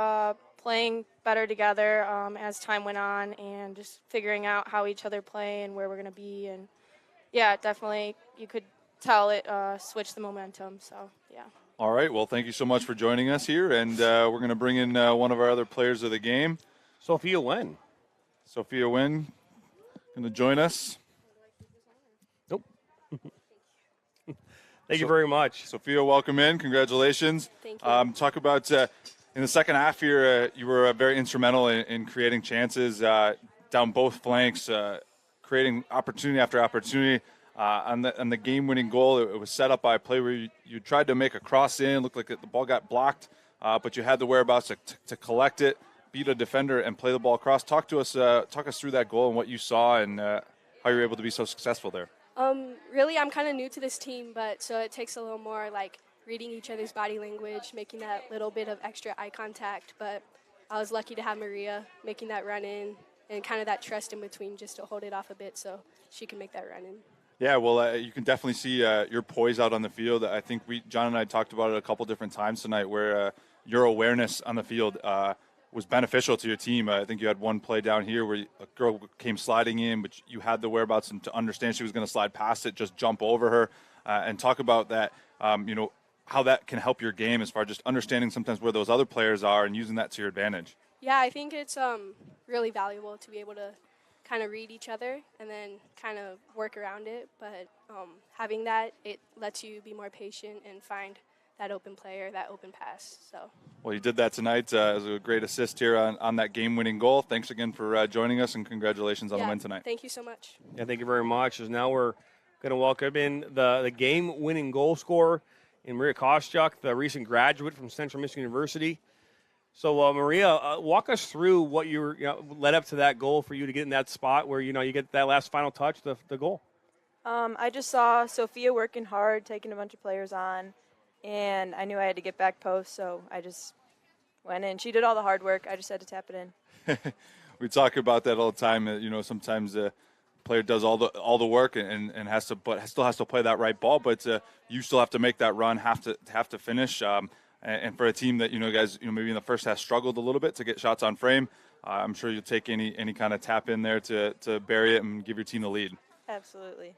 playing better together as time went on and just figuring out how each other play and where we're going to be. And, yeah, definitely you could tell it switched the momentum. So, yeah. All right. Well, thank you so much for joining us here. And we're going to bring in one of our other players of the game. Sophia Nguyen. Sophia Nguyen going to join us. Nope. Thank you very much. Sophia, welcome in. Congratulations. Thank you. Talk about in the second half here, you were very instrumental in creating chances down both flanks, creating opportunity after opportunity. On the game-winning goal, it was set up by a play where you tried to make a cross in, looked like the ball got blocked, but you had the whereabouts to collect it, beat a defender, and play the ball across. Talk us through that goal and what you saw and how you were able to be so successful there. Really, I'm kind of new to this team, so it takes a little more like reading each other's body language, making that little bit of extra eye contact. But I was lucky to have Maria making that run in and kind of that trust in between just to hold it off a bit so she can make that run in. Yeah, well, you can definitely see your poise out on the field. I think John and I talked about it a couple different times tonight where your awareness on the field was beneficial to your team. I think you had one play down here where a girl came sliding in, but you had the whereabouts and to understand she was going to slide past it, just jump over her, and talk about that, how that can help your game as far as just understanding sometimes where those other players are and using that to your advantage. Yeah, I think it's really valuable to be able to kind of read each other and then kind of work around it. But having that, it lets you be more patient and find that open player, that open pass. So. Well, you did that tonight as a great assist here on that game-winning goal. Thanks again for joining us, and congratulations on the win tonight. Thank you so much. Yeah, thank you very much. As now we're going to welcome in the game-winning goal scorer in Maria Koschuk, the recent graduate from Central Michigan University. So, Maria, walk us through what led up to that goal for you to get in that spot where, you get that last final touch, the goal. I just saw Sophia working hard, taking a bunch of players on, and I knew I had to get back post, so I just went in. She did all the hard work. I just had to tap it in. We talk about that all the time. Sometimes the player does all the work and has to, but still has to play that right ball. But you still have to make that run, have to finish. And for a team that guys maybe in the first half struggled a little bit to get shots on frame, I'm sure you'll take any kind of tap in there to bury it and give your team the lead. Absolutely.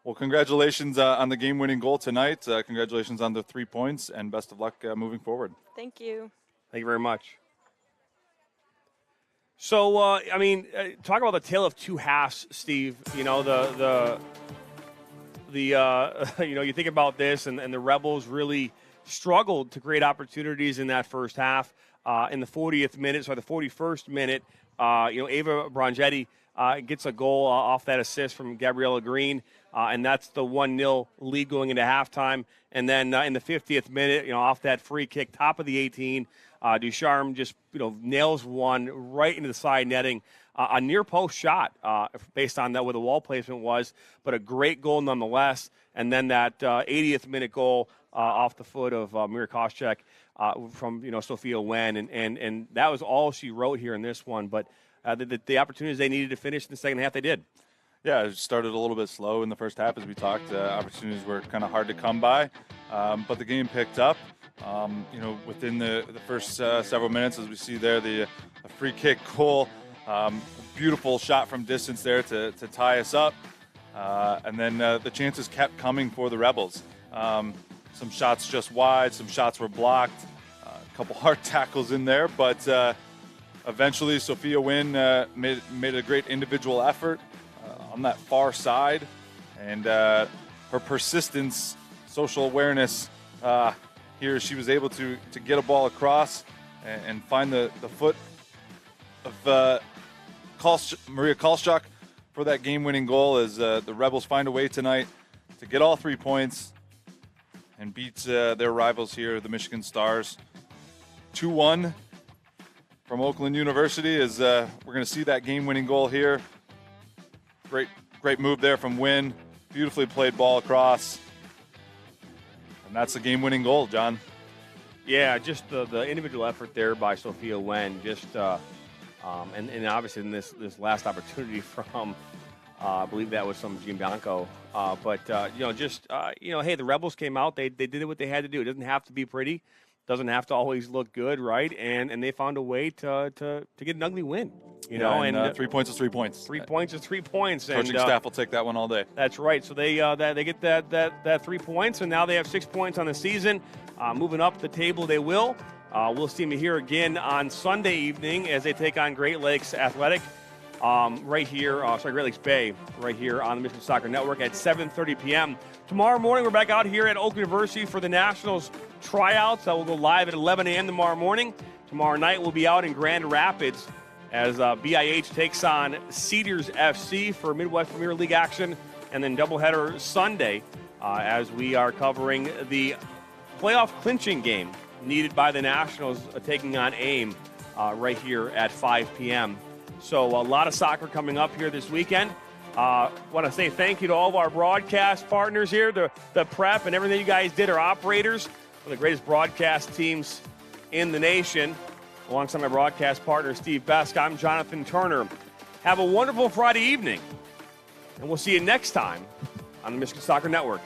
Well, congratulations on the game-winning goal tonight. Congratulations on the 3 points, and best of luck moving forward. Thank you. Thank you very much. So, talk about the tale of two halves, Steve. You think about this, and the Rebels really struggled to create opportunities in that first half. In the 41st minute, Ava Brongetti gets a goal off that assist from Gabriella Green, and that's the 1-0 lead going into halftime. And then in the 50th minute, off that free kick, top of the 18, Ducharme just nails one right into the side netting. A near post shot based on that where the wall placement was, but a great goal nonetheless. And then that 80th minute goal off the foot of Maria Koschuk from Sophia Wen, and that was all she wrote here in this one. But the opportunities they needed to finish in the second half, they did. Yeah, it started a little bit slow in the first half, as we talked. Opportunities were kind of hard to come by, but the game picked up. Within the first several minutes, as we see there, the free kick goal, beautiful shot from distance there to tie us up, and then the chances kept coming for the Rebels. Some shots just wide, some shots were blocked, a couple hard tackles in there, but eventually Sophia Wen made a great individual effort on that far side, and her persistence, social awareness, here she was able to get a ball across and find the foot of Maria Koschuk for that game-winning goal as the Rebels find a way tonight to get all 3 points and beat their rivals here, the Michigan Stars. 2-1 from Oakland University as we're going to see that game-winning goal here. Great move there from Wynn. Beautifully played ball across. And that's the game-winning goal, John. Yeah, just the individual effort there by Sophia Wen. And obviously in this last opportunity from, I believe that was from Jean Bianco. Hey, the Rebels came out. They did what they had to do. It doesn't have to be pretty. Doesn't have to always look good, right? And they found a way to get an ugly win. 3 points is 3 points. 3 points is 3 points. Coaching staff will take that one all day. That's right. So they get that 3 points, and now they have 6 points on the season. Moving up the table, they will. We'll see them here again on Sunday evening as they take on Great Lakes Athletic Great Lakes Bay, right here on the Michigan Soccer Network at 7:30 p.m. Tomorrow morning, we're back out here at Oakland University for the Nationals tryouts. That will go live at 11 a.m. tomorrow morning. Tomorrow night, we'll be out in Grand Rapids as BIH takes on Cedars FC for Midwest Premier League action, and then doubleheader Sunday as we are covering the playoff clinching game needed by the Nationals taking on AIM right here at 5 p.m. So a lot of soccer coming up here this weekend. Want to say thank you to all of our broadcast partners here, the prep and everything you guys did, our operators, one of the greatest broadcast teams in the nation. Alongside my broadcast partner, Steve Besk, I'm Jonathan Turner. Have a wonderful Friday evening, and we'll see you next time on the Michigan Soccer Network.